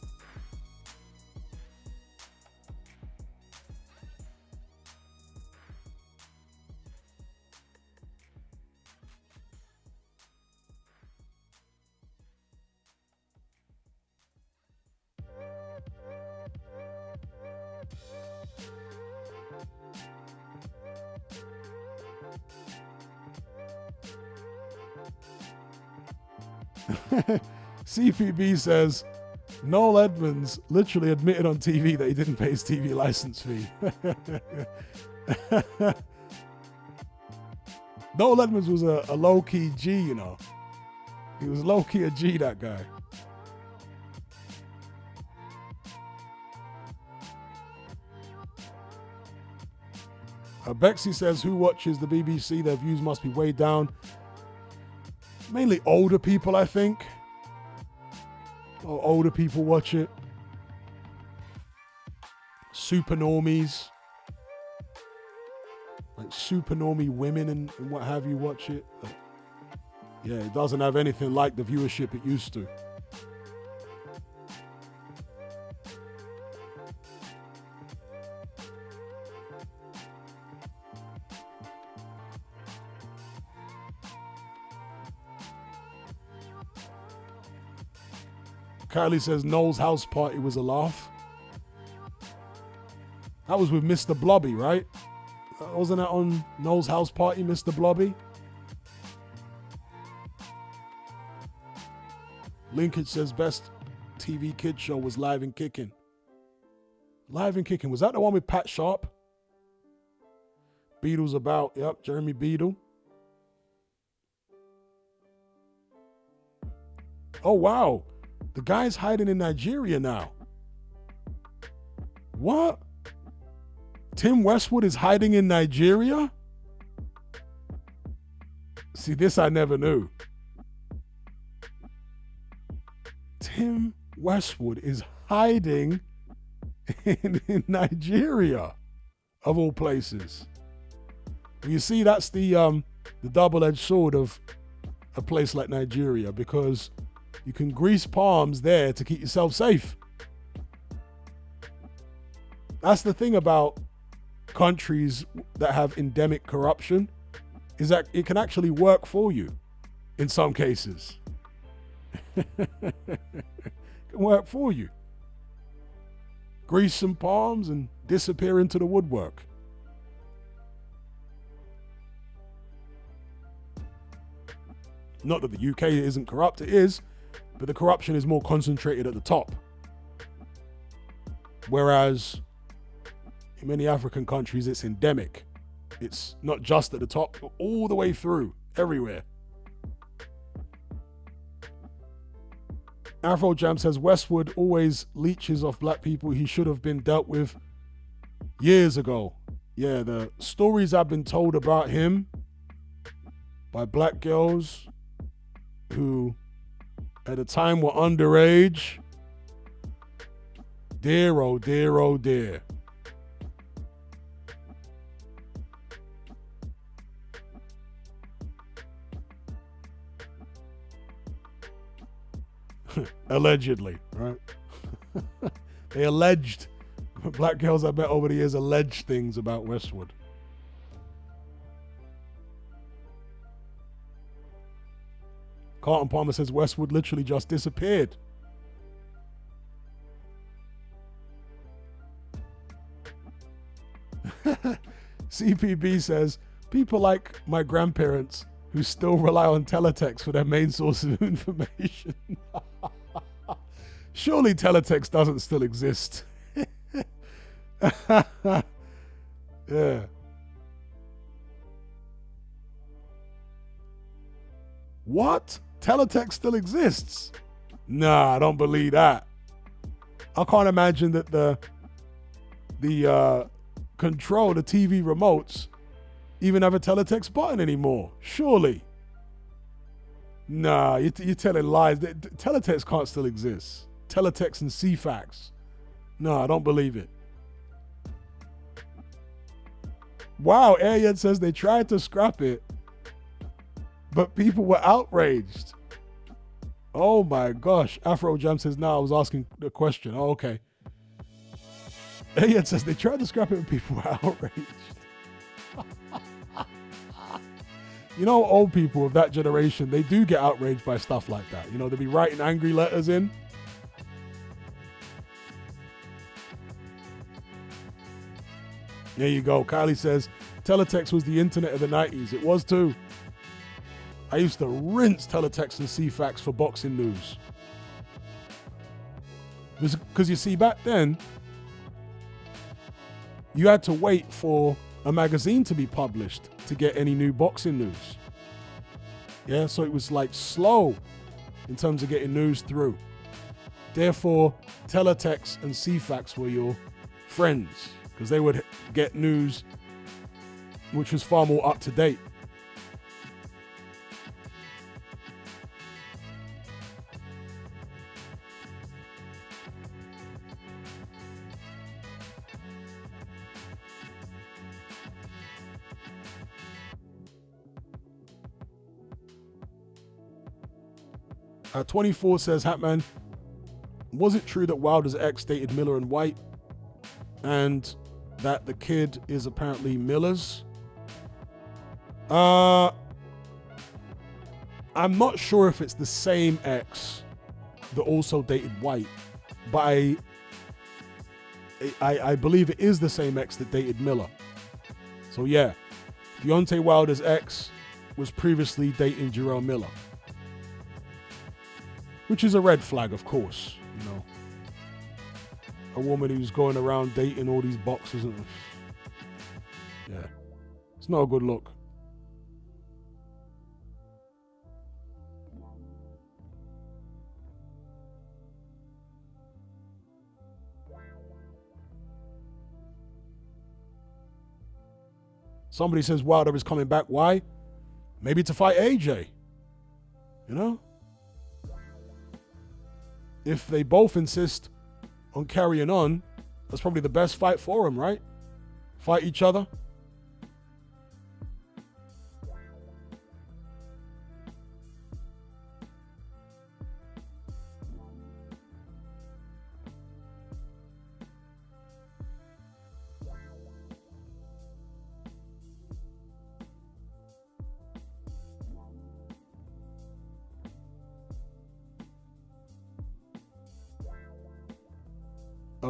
CPB says, Noel Edmonds literally admitted on TV that he didn't pay his TV license fee. Noel Edmonds was a low-key G, you know. He was low-key a G, that guy. Bexy says, who watches the BBC? Their views must be way down. Mainly older people, I think. Or older people watch it. Super normies. Like super normie women and what have you watch it. Yeah, it doesn't have anything like the viewership it used to. Kylie says Noel's house party was a laugh. That was with Mr. Blobby, right? Wasn't that on Noel's house party, Mr. Blobby? Linkage says best TV kid show was Live and Kicking. Live and Kicking. Was that the one with Pat Sharp? Beatles about. Yep, Jeremy Beadle. Oh, wow. The guy's hiding in Nigeria now. What? Tim Westwood is hiding in Nigeria? See, this I never knew. Tim Westwood is hiding in Nigeria, of all places. You see, that's the double-edged sword of a place like Nigeria, because you can grease palms there to keep yourself safe. That's the thing about countries that have endemic corruption, is that it can actually work for you in some cases. It can work for you. Grease some palms and disappear into the woodwork. Not that the UK isn't corrupt, it is, but the corruption is more concentrated at the top. Whereas in many African countries, it's endemic. It's not just at the top, but all the way through, everywhere. Afro Jam says Westwood always leeches off black people. He should have been dealt with years ago. Yeah, the stories I've been told about him by black girls who at the time were underage. Dear, oh dear, oh dear. Allegedly, right? They alleged, black girls I bet over the years alleged things about Westwood. Carlton Palmer says Westwood literally just disappeared. CPB says, people like my grandparents who still rely on teletext for their main source of information. Surely teletext doesn't still exist. Yeah. What? Teletext still exists? Nah, I don't believe that. I can't imagine that the control, the TV remotes, even have a teletext button anymore. Surely. Nah, you're telling lies. Teletext can't still exist. Teletext and CFAX. No, I don't believe it. Wow, Ariad says they tried to scrap it, but people were outraged. Oh my gosh. Afro Jam says, no, I was asking the question. Oh, okay. Ariad says they tried to scrap it, but people were outraged. You know, old people of that generation, they do get outraged by stuff like that. You know, they'll be writing angry letters in. There you go. Kylie says, teletext was the internet of the 90s. It was too. I used to rinse teletext and CFAX for boxing news. Because you see, back then, you had to wait for a magazine to be published to get any new boxing news. Yeah, so it was like slow in terms of getting news through. Therefore, teletext and CFAX were your friends, because they would get news which was far more up to date. At 24 says, Hatman, was it true that Wilder's ex dated Miller and White and that the kid is apparently Miller's? I'm not sure if it's the same ex that also dated White, but I believe it is the same ex that dated Miller. So yeah, Deontay Wilder's ex was previously dating Jarrell Miller, which is a red flag, of course. You know, a woman who's going around dating all these boxers, and yeah, it's not a good look. Somebody says Wilder is coming back. Why? Maybe to fight AJ. You know? If they both insist on carrying on, that's probably the best fight for them, right? Fight each other.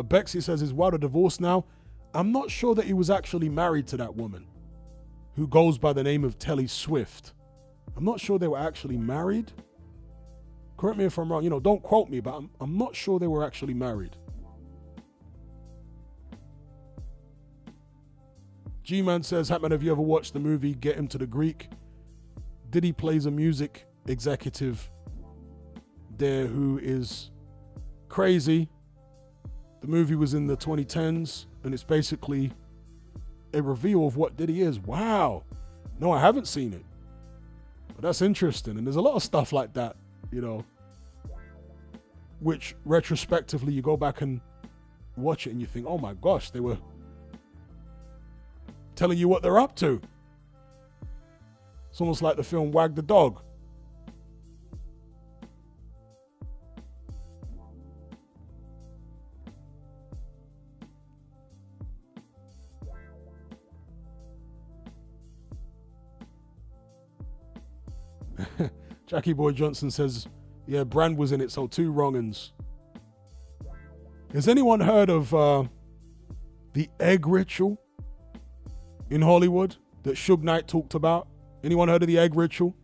Bexy says, is Wilder divorced now? I'm not sure that he was actually married to that woman who goes by the name of Telly Swift. I'm not sure they were actually married. Correct me if I'm wrong. You know, don't quote me, but I'm not sure they were actually married. G-Man says, Hatman, have you ever watched the movie Get Him to the Greek? Diddy plays a music executive there who is crazy. The movie was in the 2010s, and it's basically a reveal of what Diddy is. Wow. No, I haven't seen it. But that's interesting. And there's a lot of stuff like that, you know, which retrospectively you go back and watch it and you think, oh my gosh, they were telling you what they're up to. It's almost like the film Wag the Dog. Jackie Boy Johnson says, yeah, Brand was in it, so 2 wrong-uns. Has anyone heard of the egg ritual in Hollywood that Suge Knight talked about? Anyone heard of the egg ritual?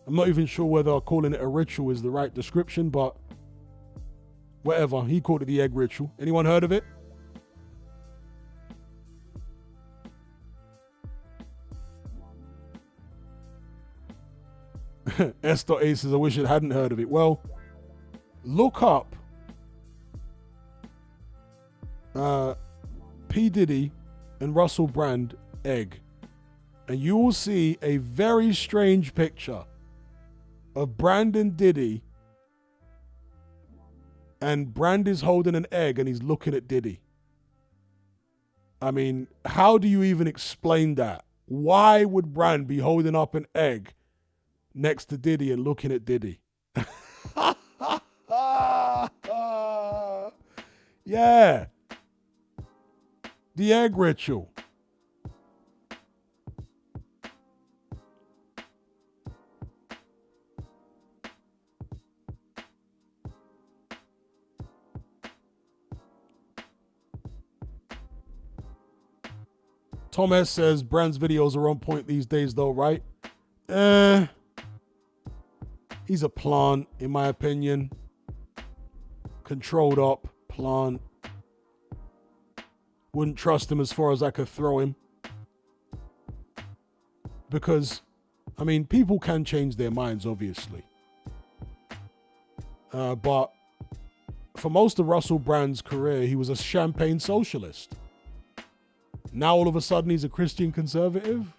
I'm not even sure whether calling it a ritual is the right description, but whatever. He called it the egg ritual. Anyone heard of it? S.A says, I wish I hadn't heard of it. Well, look up P. Diddy and Russell Brand egg, and you will see a very strange picture of Brandon Diddy, and Brand is holding an egg and he's looking at Diddy. I mean, how do you even explain that? Why would Brand be holding up an egg next to Diddy and looking at Diddy? Yeah. The egg ritual. Tom S says Brand's videos are on point these days though, right? He's a plant, in my opinion. Controlled up plant. Wouldn't trust him as far as I could throw him. Because, I mean, people can change their minds, obviously. But for most of Russell Brand's career, he was a champagne socialist. Now all of a sudden he's a Christian conservative?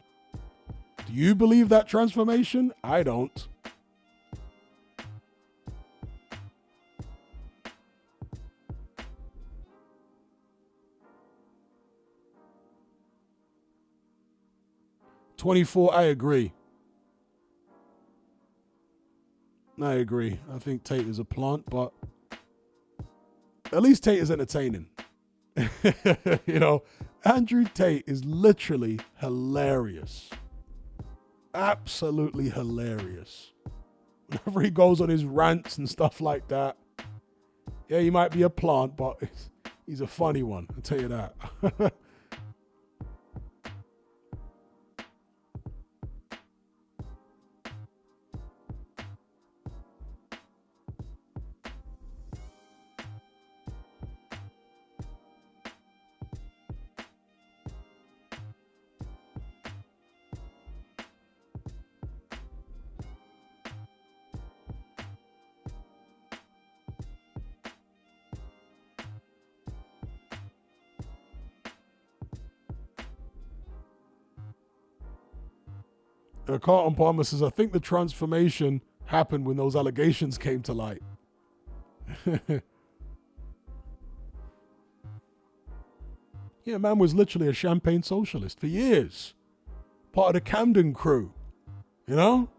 Do you believe that transformation? I don't. "24, I agree. I agree. I think Tate is a plant, but at least Tate is entertaining. You know, Andrew Tate is literally hilarious. Absolutely hilarious. Whenever he goes on his rants and stuff like that, yeah, he might be a plant, but he's a funny one, I'll tell you that. Carlton Palmer says, I think the transformation happened when those allegations came to light. Yeah, man was literally a champagne socialist for years. Part of the Camden crew, you know?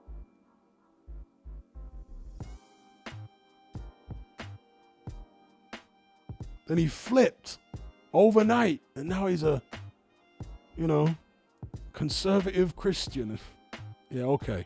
Then he flipped overnight, and now he's a, you know, conservative Christian. Yeah, okay.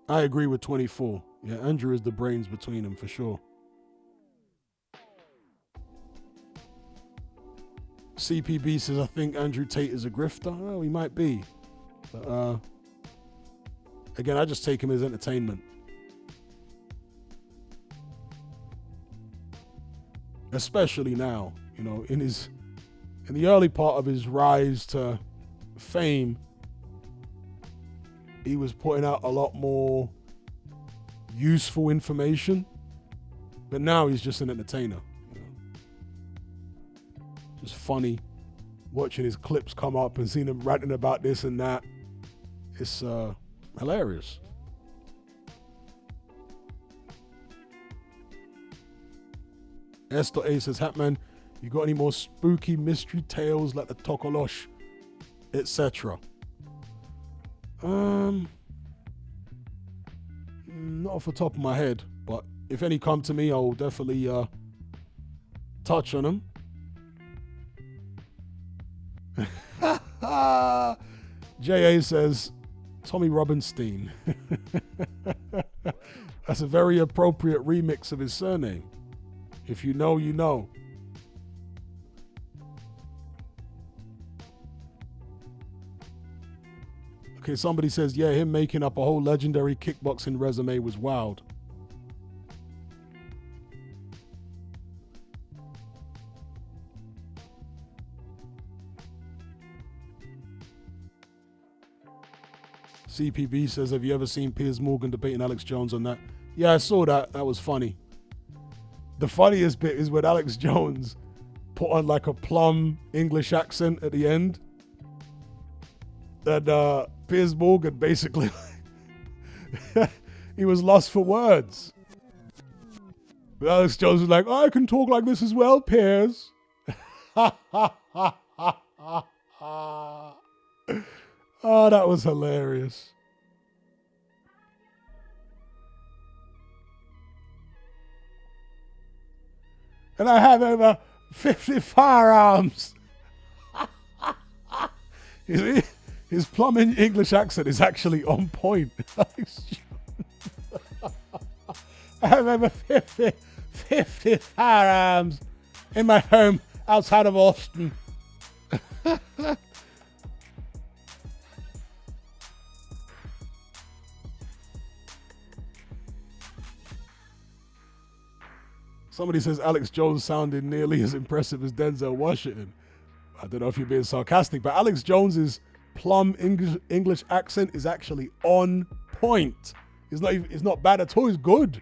I agree with 24. Yeah, Andrew is the brains between them for sure. CPB says, I think Andrew Tate is a grifter. Oh, he might be. But, again, I just take him as entertainment. Especially now, you know, in the early part of his rise to fame, he was putting out a lot more useful information. But now he's just an entertainer. You know? Just funny. Watching his clips come up and seeing him ranting about this and that. It's hilarious. S.A. says, Hatman, you got any more spooky mystery tales like the Tokolosh, etc.? Not off the top of my head, but if any come to me, I'll definitely touch on them. J.A. says, Tommy Robinstein. That's a very appropriate remix of his surname. If you know, you know. Okay, somebody says, yeah, him making up a whole legendary kickboxing resume was wild. CPB says, have you ever seen Piers Morgan debating Alex Jones on that? Yeah, I saw that. That was funny. The funniest bit is when Alex Jones put on like a plum English accent at the end. And Piers Morgan basically, he was lost for words. But Alex Jones was like, oh, I can talk like this as well, Piers. Oh, that was hilarious. And I have over 50 firearms. His plumbing English accent is actually on point. I remember 50 firearms in my home outside of Austin. Somebody says Alex Jones sounded nearly as impressive as Denzel Washington. I don't know if you're being sarcastic, but Alex Jones's plum English accent is actually on point. It's not bad at all. It's good.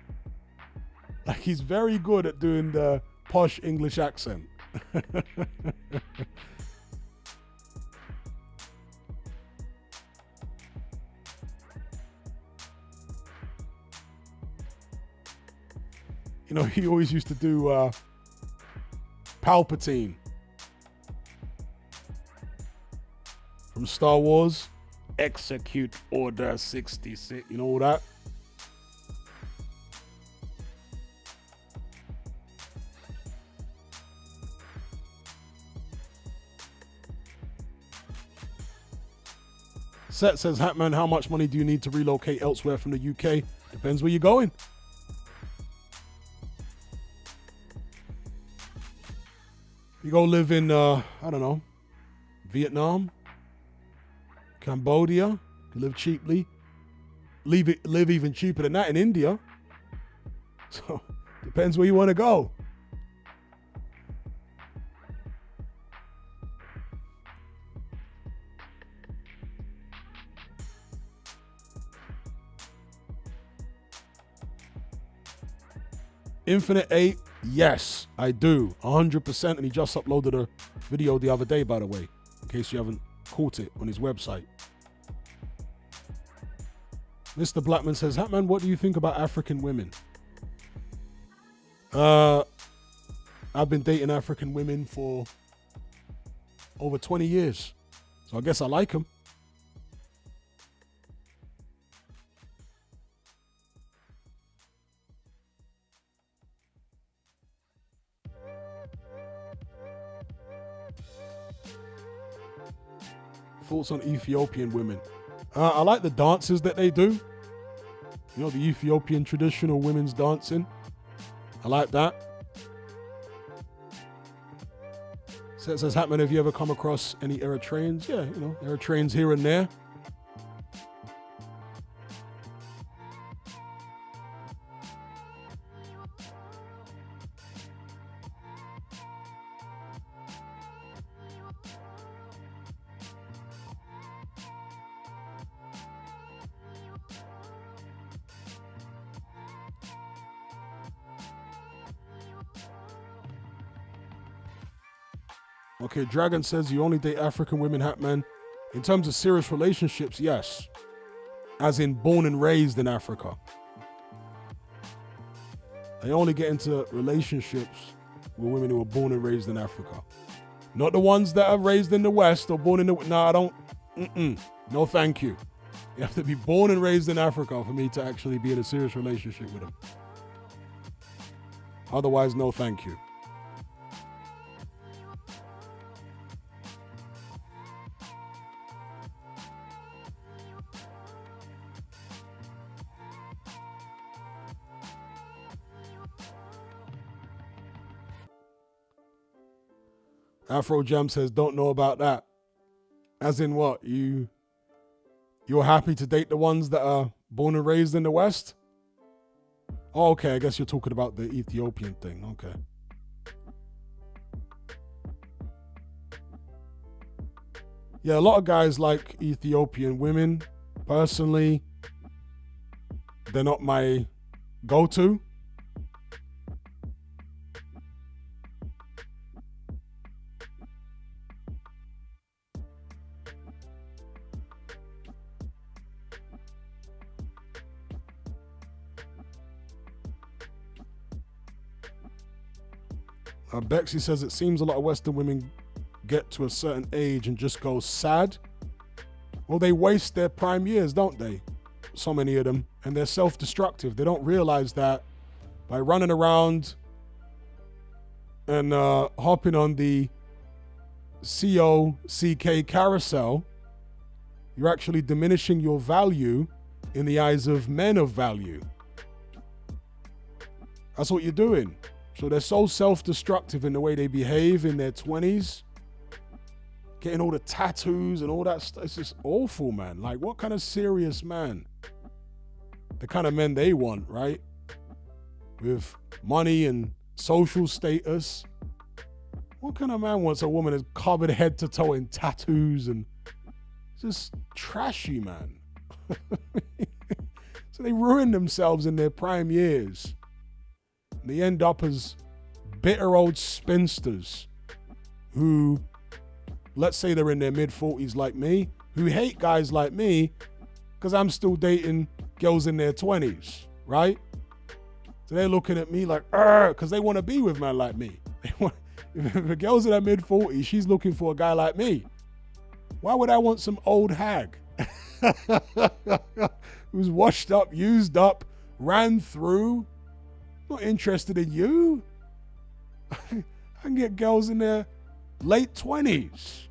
Like, he's very good at doing the posh English accent. You know, he always used to do Palpatine from Star Wars. Execute Order 66. You know all that? Seth says, Hatman, how much money do you need to relocate elsewhere from the UK? Depends where you're going. You go live in, I don't know, Vietnam, Cambodia, you can live cheaply. Live even cheaper than that in India. So, depends where you want to go. Infinite 8, yes, I do, 100%, and he just uploaded a video the other day, by the way, in case you haven't caught it on his website. Mr. Blackman says, Hatman, what do you think about African women? I've been dating African women for over 20 years, so I guess I like them. Thoughts on Ethiopian women? I like the dances that they do. You know, the Ethiopian traditional women's dancing. I like that. So it says, Hatman, have you ever come across any Eritreans? Yeah, you know, Eritreans here and there. Okay, Dragon says you only date African women, Hatman. In terms of serious relationships, yes. As in born and raised in Africa. I only get into relationships with women who are born and raised in Africa. Not the ones that are raised in the West or born in the... No, I don't... No, thank you. You have to be born and raised in Africa for me to actually be in a serious relationship with them. Otherwise, no, thank you. Afro Jam says, don't know about that. As in what? You're happy to date the ones that are born and raised in the West? Oh, okay, I guess you're talking about the Ethiopian thing. Okay. Yeah, a lot of guys like Ethiopian women. Personally, they're not my go-to. Bexy says it seems a lot of Western women get to a certain age and just go sad. Well, they waste their prime years, don't they? So many of them. And they're self-destructive. They don't realize that by running around and hopping on the COCK carousel You're actually diminishing your value in the eyes of men of value. That's what you're doing. So they're so self-destructive in the way they behave in their 20s. Getting all the tattoos and all that stuff. It's just awful, man. Like, what kind of serious man? The kind of men they want, right? With money and social status. What kind of man wants a woman that's covered head to toe in tattoos and just trashy, man? So they ruin themselves in their prime years. They end up as bitter old spinsters who, let's say they're in their mid-40s like me, who hate guys like me because I'm still dating girls in their 20s, right? So they're looking at me like, because they want to be with man like me. If a girl's in her mid-40s, she's looking for a guy like me. Why would I want some old hag who's washed up, used up, ran through? Not interested in you. I can get girls in their late 20s.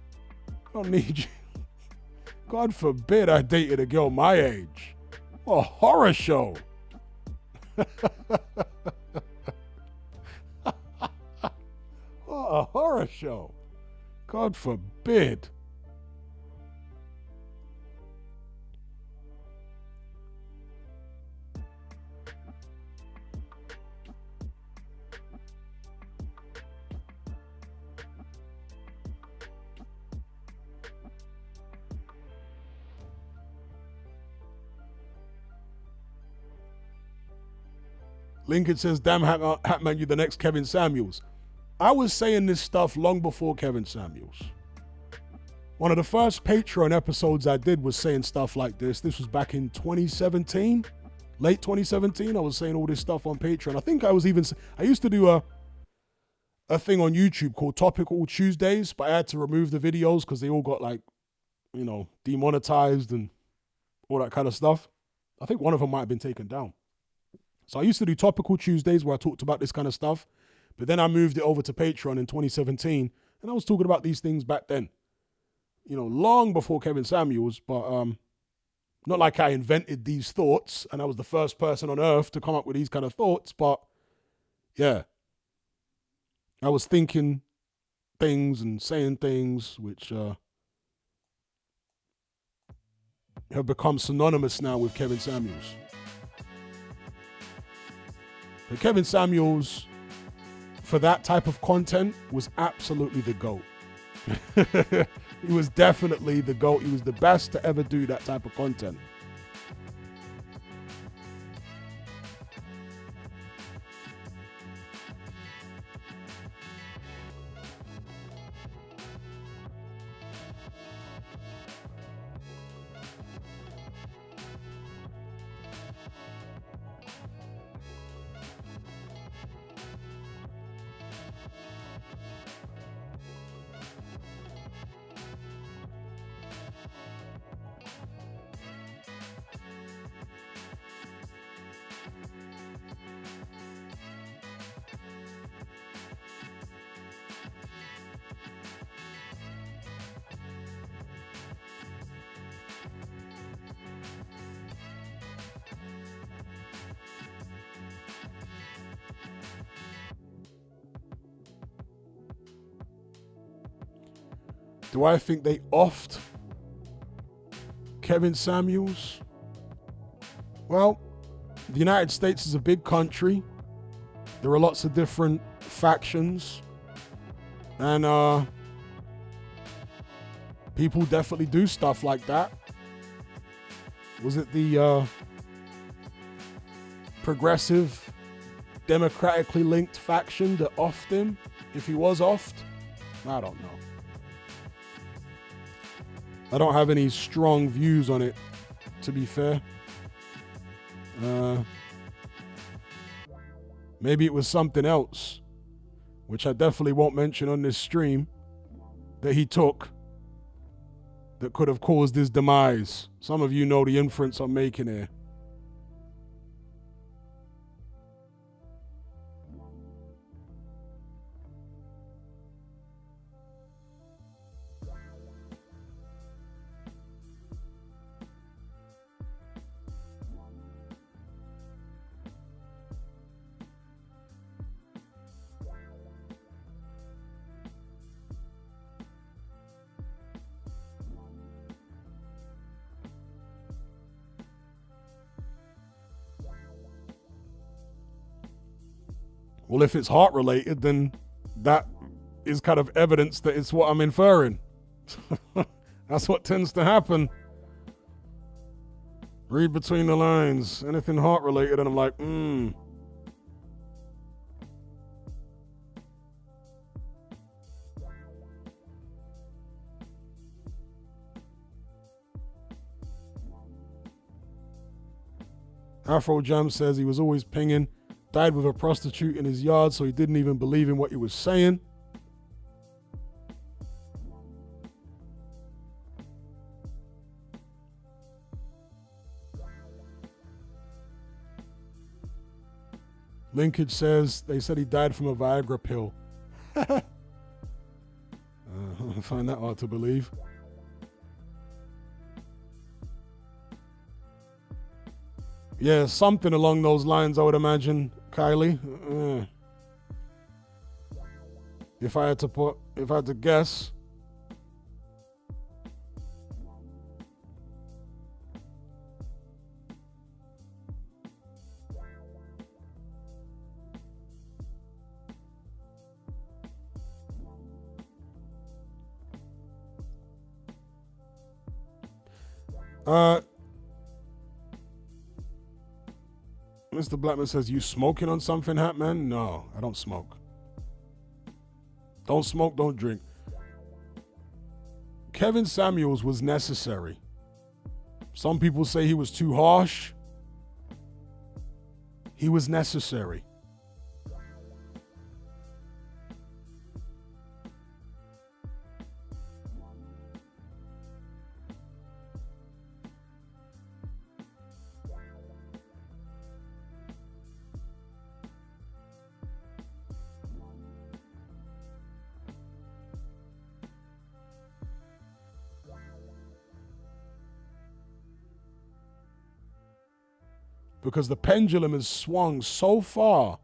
I don't need you. God forbid I dated a girl my age. What a horror show. What a horror show. God forbid. Lincoln says, damn, Hatman, you the next Kevin Samuels. I was saying this stuff long before Kevin Samuels. One of the first Patreon episodes I did was saying stuff like this. This was back in 2017, late 2017. I was saying all this stuff on Patreon. I think I used to do a thing on YouTube called Topical Tuesdays, but I had to remove the videos because they all got demonetized and all that kind of stuff. I think one of them might have been taken down. So I used to do Topical Tuesdays where I talked about this kind of stuff, but then I moved it over to Patreon in 2017, and I was talking about these things back then, long before Kevin Samuels, but not like I invented these thoughts and I was the first person on earth to come up with these kind of thoughts, but yeah, I was thinking things and saying things which have become synonymous now with Kevin Samuels. But Kevin Samuels, for that type of content, was absolutely the GOAT. He was definitely the GOAT. He was the best to ever do that type of content. Do I think they offed Kevin Samuels? Well, the United States is a big country. There are lots of different factions. And people definitely do stuff like that. Was it the progressive, democratically linked faction that offed him? If he was offed? I don't know. I don't have any strong views on it, to be fair. Maybe it was something else, which I definitely won't mention on this stream, that he took that could have caused his demise. Some of you know the inference I'm making here. Well, if it's heart related, then that is kind of evidence that it's what I'm inferring. That's what tends to happen. Read between the lines. Anything heart related, and I'm like, Afro Jam says he was always pinging, died with a prostitute in his yard, so he didn't even believe in what he was saying. Linkage says they said he died from a Viagra pill. I find that hard to believe. Yeah, something along those lines, I would imagine, Kylie. If I had to guess. Mr. Blackman says, you smoking on something, Hatman? No, I don't smoke. Don't smoke, don't drink. Kevin Samuels was necessary. Some people say he was too harsh. He was necessary. Because the pendulum has swung so far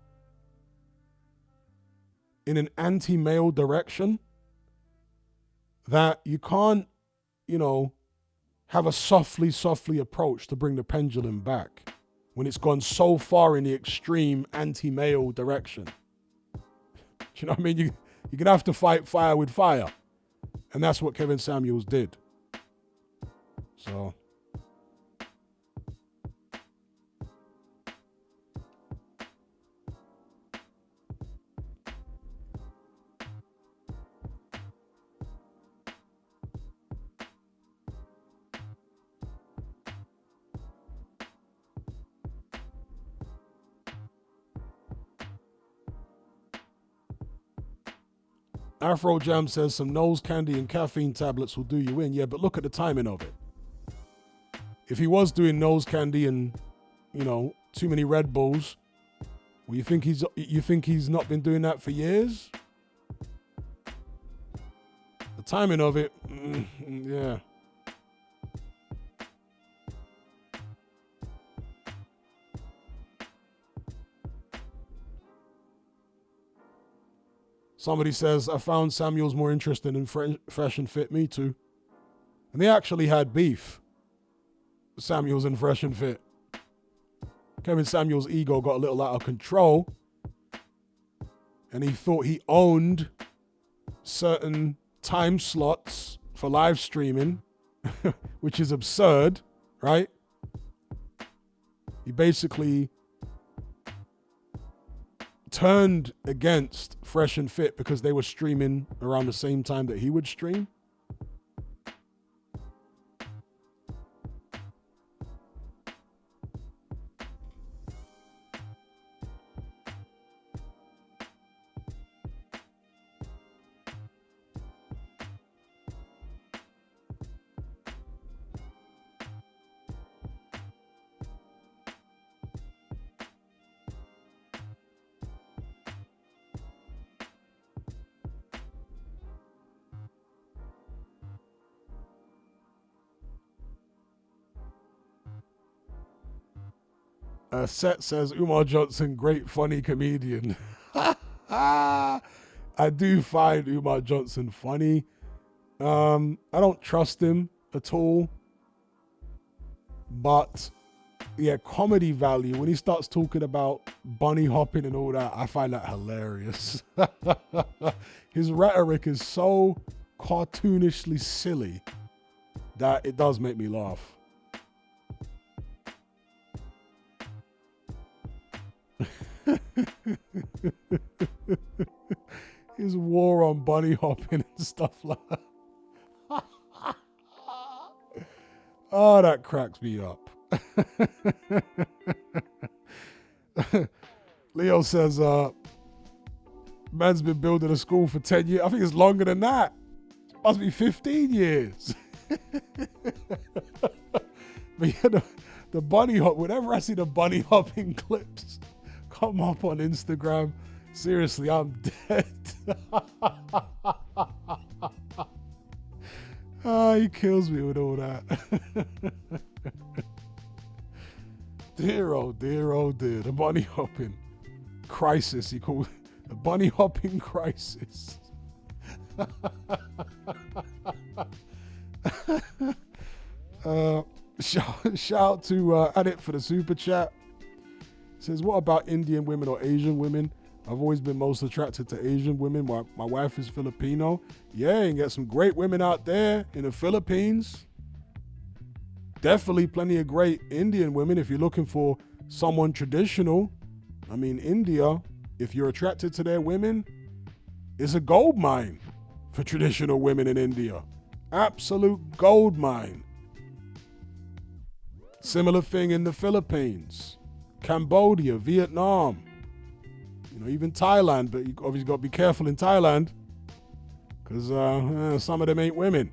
in an anti-male direction that you can't, have a softly approach to bring the pendulum back when it's gone so far in the extreme anti-male direction. Do you know what I mean? You're going to have to fight fire with fire. And that's what Kevin Samuels did. So... Afro Jam says some nose candy and caffeine tablets will do you in. Yeah, but look at the timing of it. If he was doing nose candy and, too many Red Bulls, well, you think he's not been doing that for years? The timing of it, yeah. Somebody says, I found Samuels more interesting in Fresh and Fit. Me too. And they actually had beef. Samuels and Fresh and Fit. Kevin Samuels' ego got a little out of control. And he thought he owned certain time slots for live streaming, which is absurd, right? He basically turned against Fresh and Fit because they were streaming around the same time that he would stream. Seth says, Umar Johnson, great funny comedian. I do find Umar Johnson funny. I don't trust him at all. But yeah, comedy value, when he starts talking about bunny hopping and all that. I find that hilarious. His rhetoric is so cartoonishly silly that it does make me laugh. His war on bunny hopping and stuff like that. Oh, that cracks me up. Leo says, man's been building a school for 10 years. I think it's longer than that. It must be 15 years. But yeah, the bunny hop, whenever I see the bunny hopping clips come up on Instagram, seriously, I'm dead. Oh, he kills me with all that. Dear, oh dear, oh dear. The bunny hopping crisis, he called it. The bunny hopping crisis. Shout out to Adit for the super chat. Says, what about Indian women or Asian women? I've always been most attracted to Asian women. My wife is Filipino. Yeah, and get some great women out there in the Philippines. Definitely plenty of great Indian women if you're looking for someone traditional. I mean, India, if you're attracted to their women, is a gold mine for traditional women in India. Absolute gold mine. Similar thing in the Philippines, Cambodia, Vietnam. You know, even Thailand, but you obviously got to be careful in Thailand because some of them ain't women.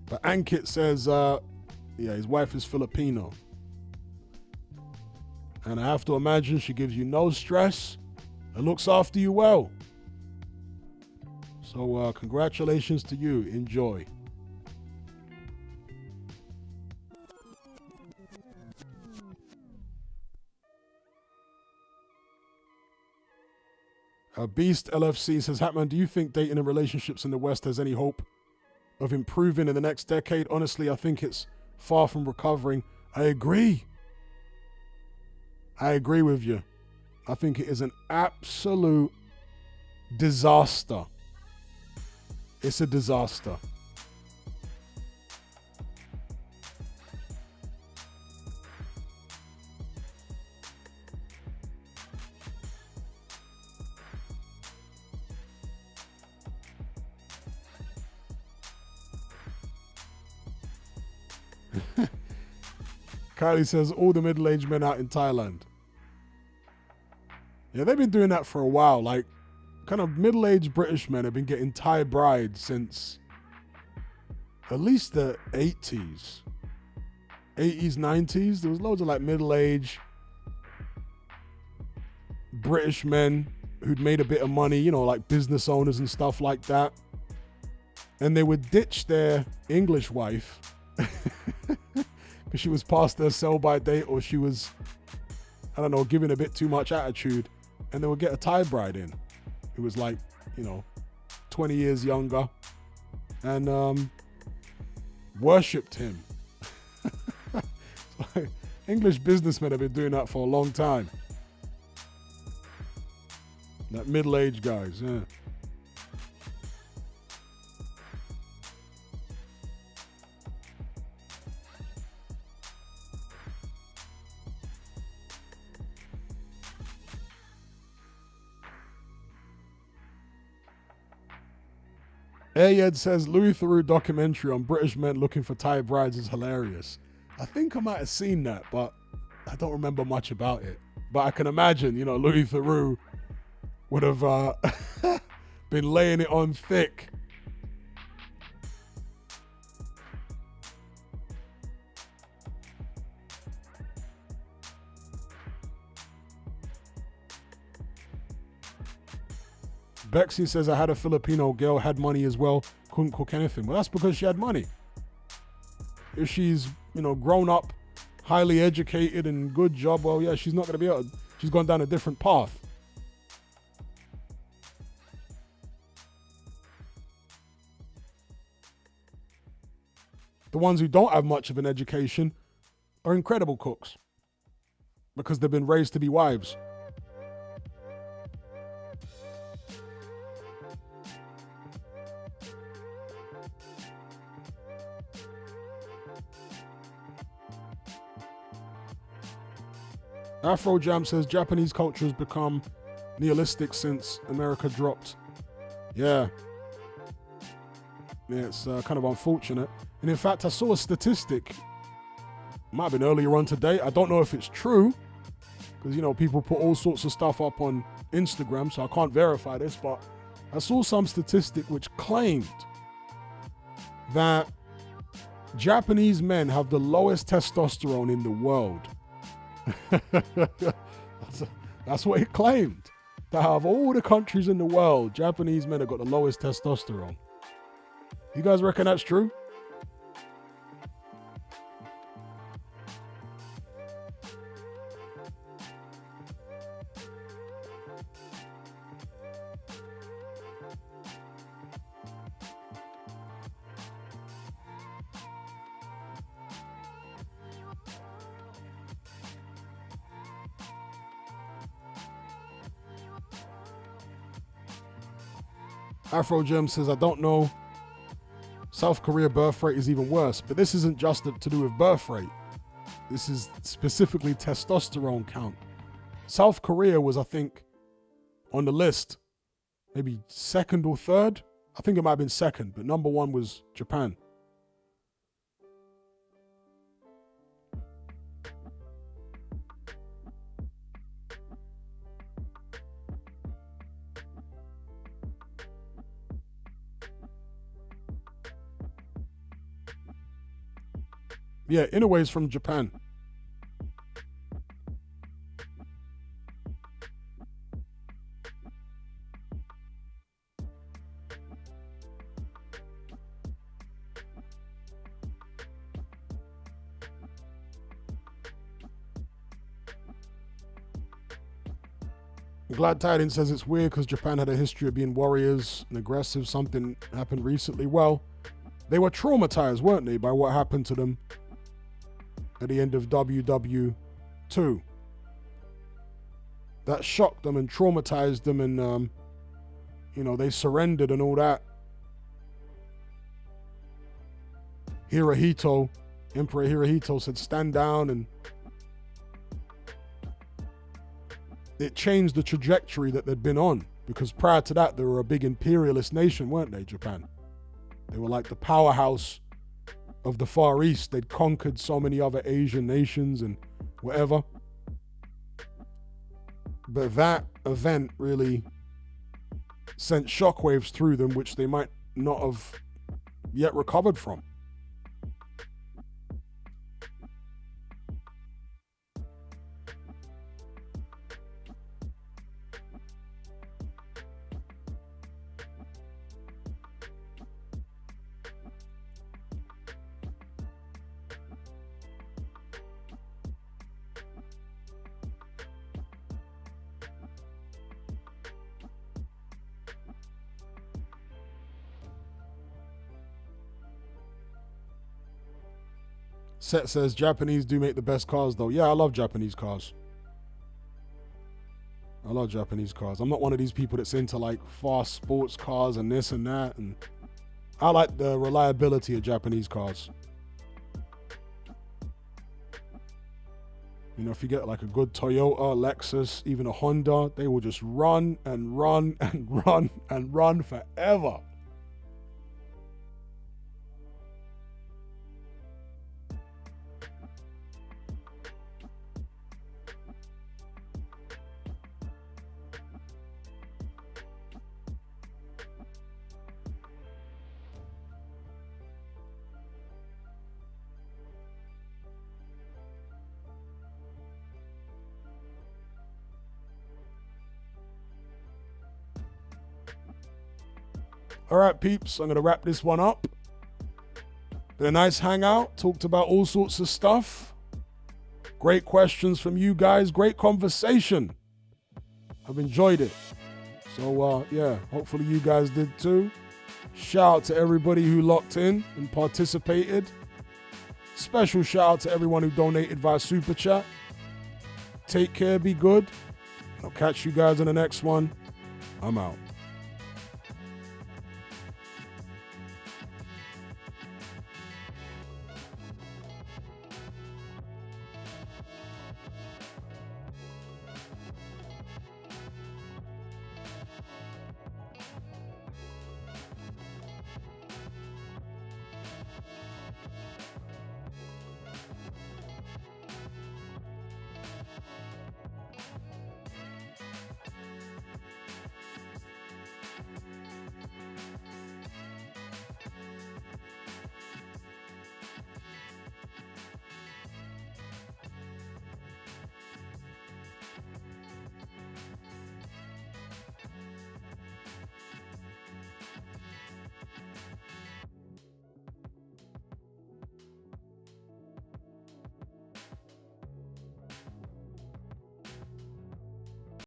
But Ankit says, yeah, his wife is Filipino. And I have to imagine she gives you no stress and looks after you well. So congratulations to you. Enjoy. Beast LFC says, Hatman, do you think dating and relationships in the West has any hope of improving in the next decade? Honestly, I think it's far from recovering. I agree with you. I think it is an absolute disaster. It's a disaster. Kylie says, all the middle-aged men out in Thailand. Yeah, they've been doing that for a while. Like, kind of middle-aged British men have been getting Thai brides since at least the 80s. 80s, 90s. There was loads of like middle-aged British men who'd made a bit of money, you know, like business owners and stuff like that. And they would ditch their English wife because she was past her sell-by date, or she was, I don't know, giving a bit too much attitude. And they would get a Thai bride in who was like, you know, 20 years younger and worshipped him. Like, English businessmen have been doing that for a long time. That middle-aged guys, yeah. Ayed says, Louis Theroux documentary on British men looking for Thai brides is hilarious. I think I might have seen that, but I don't remember much about it. But I can imagine, you know, Louis Theroux would have been laying it on thick. Bexy says, I had a Filipino girl, had money as well, couldn't cook anything. Well, that's because she had money. If she's, you know, grown up highly educated and good job, well, yeah, she's not going to be able to, she's gone down a different path. The ones who don't have much of an education are incredible cooks because they've been raised to be wives. Afro Jam says Japanese culture has become nihilistic since America dropped. Yeah. Yeah, it's kind of unfortunate. And in fact, I saw a statistic. Might have been earlier on today. I don't know if it's true. Because, you know, people put all sorts of stuff up on Instagram, so I can't verify this. But I saw some statistic which claimed that Japanese men have the lowest testosterone in the world. That's what it claimed. That out of all the countries in the world, Japanese men have got the lowest testosterone. You guys reckon that's true? Afro Gem says, I don't know. South Korea birth rate is even worse. But this isn't just to do with birth rate. This is specifically testosterone count. South Korea was, I think, on the list, maybe second or third. I think it might have been second, but number one was Japan. Yeah, Inoue's from Japan. Glad Tidings says it's weird because Japan had a history of being warriors and aggressive. Something happened recently. Well, they were traumatized, weren't they, by what happened to them at the end of WW2. That shocked them and traumatized them, and you know, they surrendered and all that. Hirohito, Emperor Hirohito said stand down, and it changed the trajectory that they'd been on, because prior to that they were a big imperialist nation, weren't they, Japan? They were like the powerhouse of the Far East. They'd conquered so many other Asian nations and whatever. But that event really sent shockwaves through them, which they might not have yet recovered from. Set says, Japanese do make the best cars though. Yeah, I love Japanese cars. I love Japanese cars. I'm not one of these people that's into like fast sports cars and this and that. And I like the reliability of Japanese cars. You know, if you get like a good Toyota, Lexus, even a Honda, they will just run and run and run and run forever. All right, peeps, I'm going to wrap this one up. Been a nice hangout. Talked about all sorts of stuff. Great questions from you guys. Great conversation. I've enjoyed it. So, yeah, hopefully you guys did too. Shout out to everybody who locked in and participated. Special shout out to everyone who donated via Super Chat. Take care, be good. I'll catch you guys in the next one. I'm out.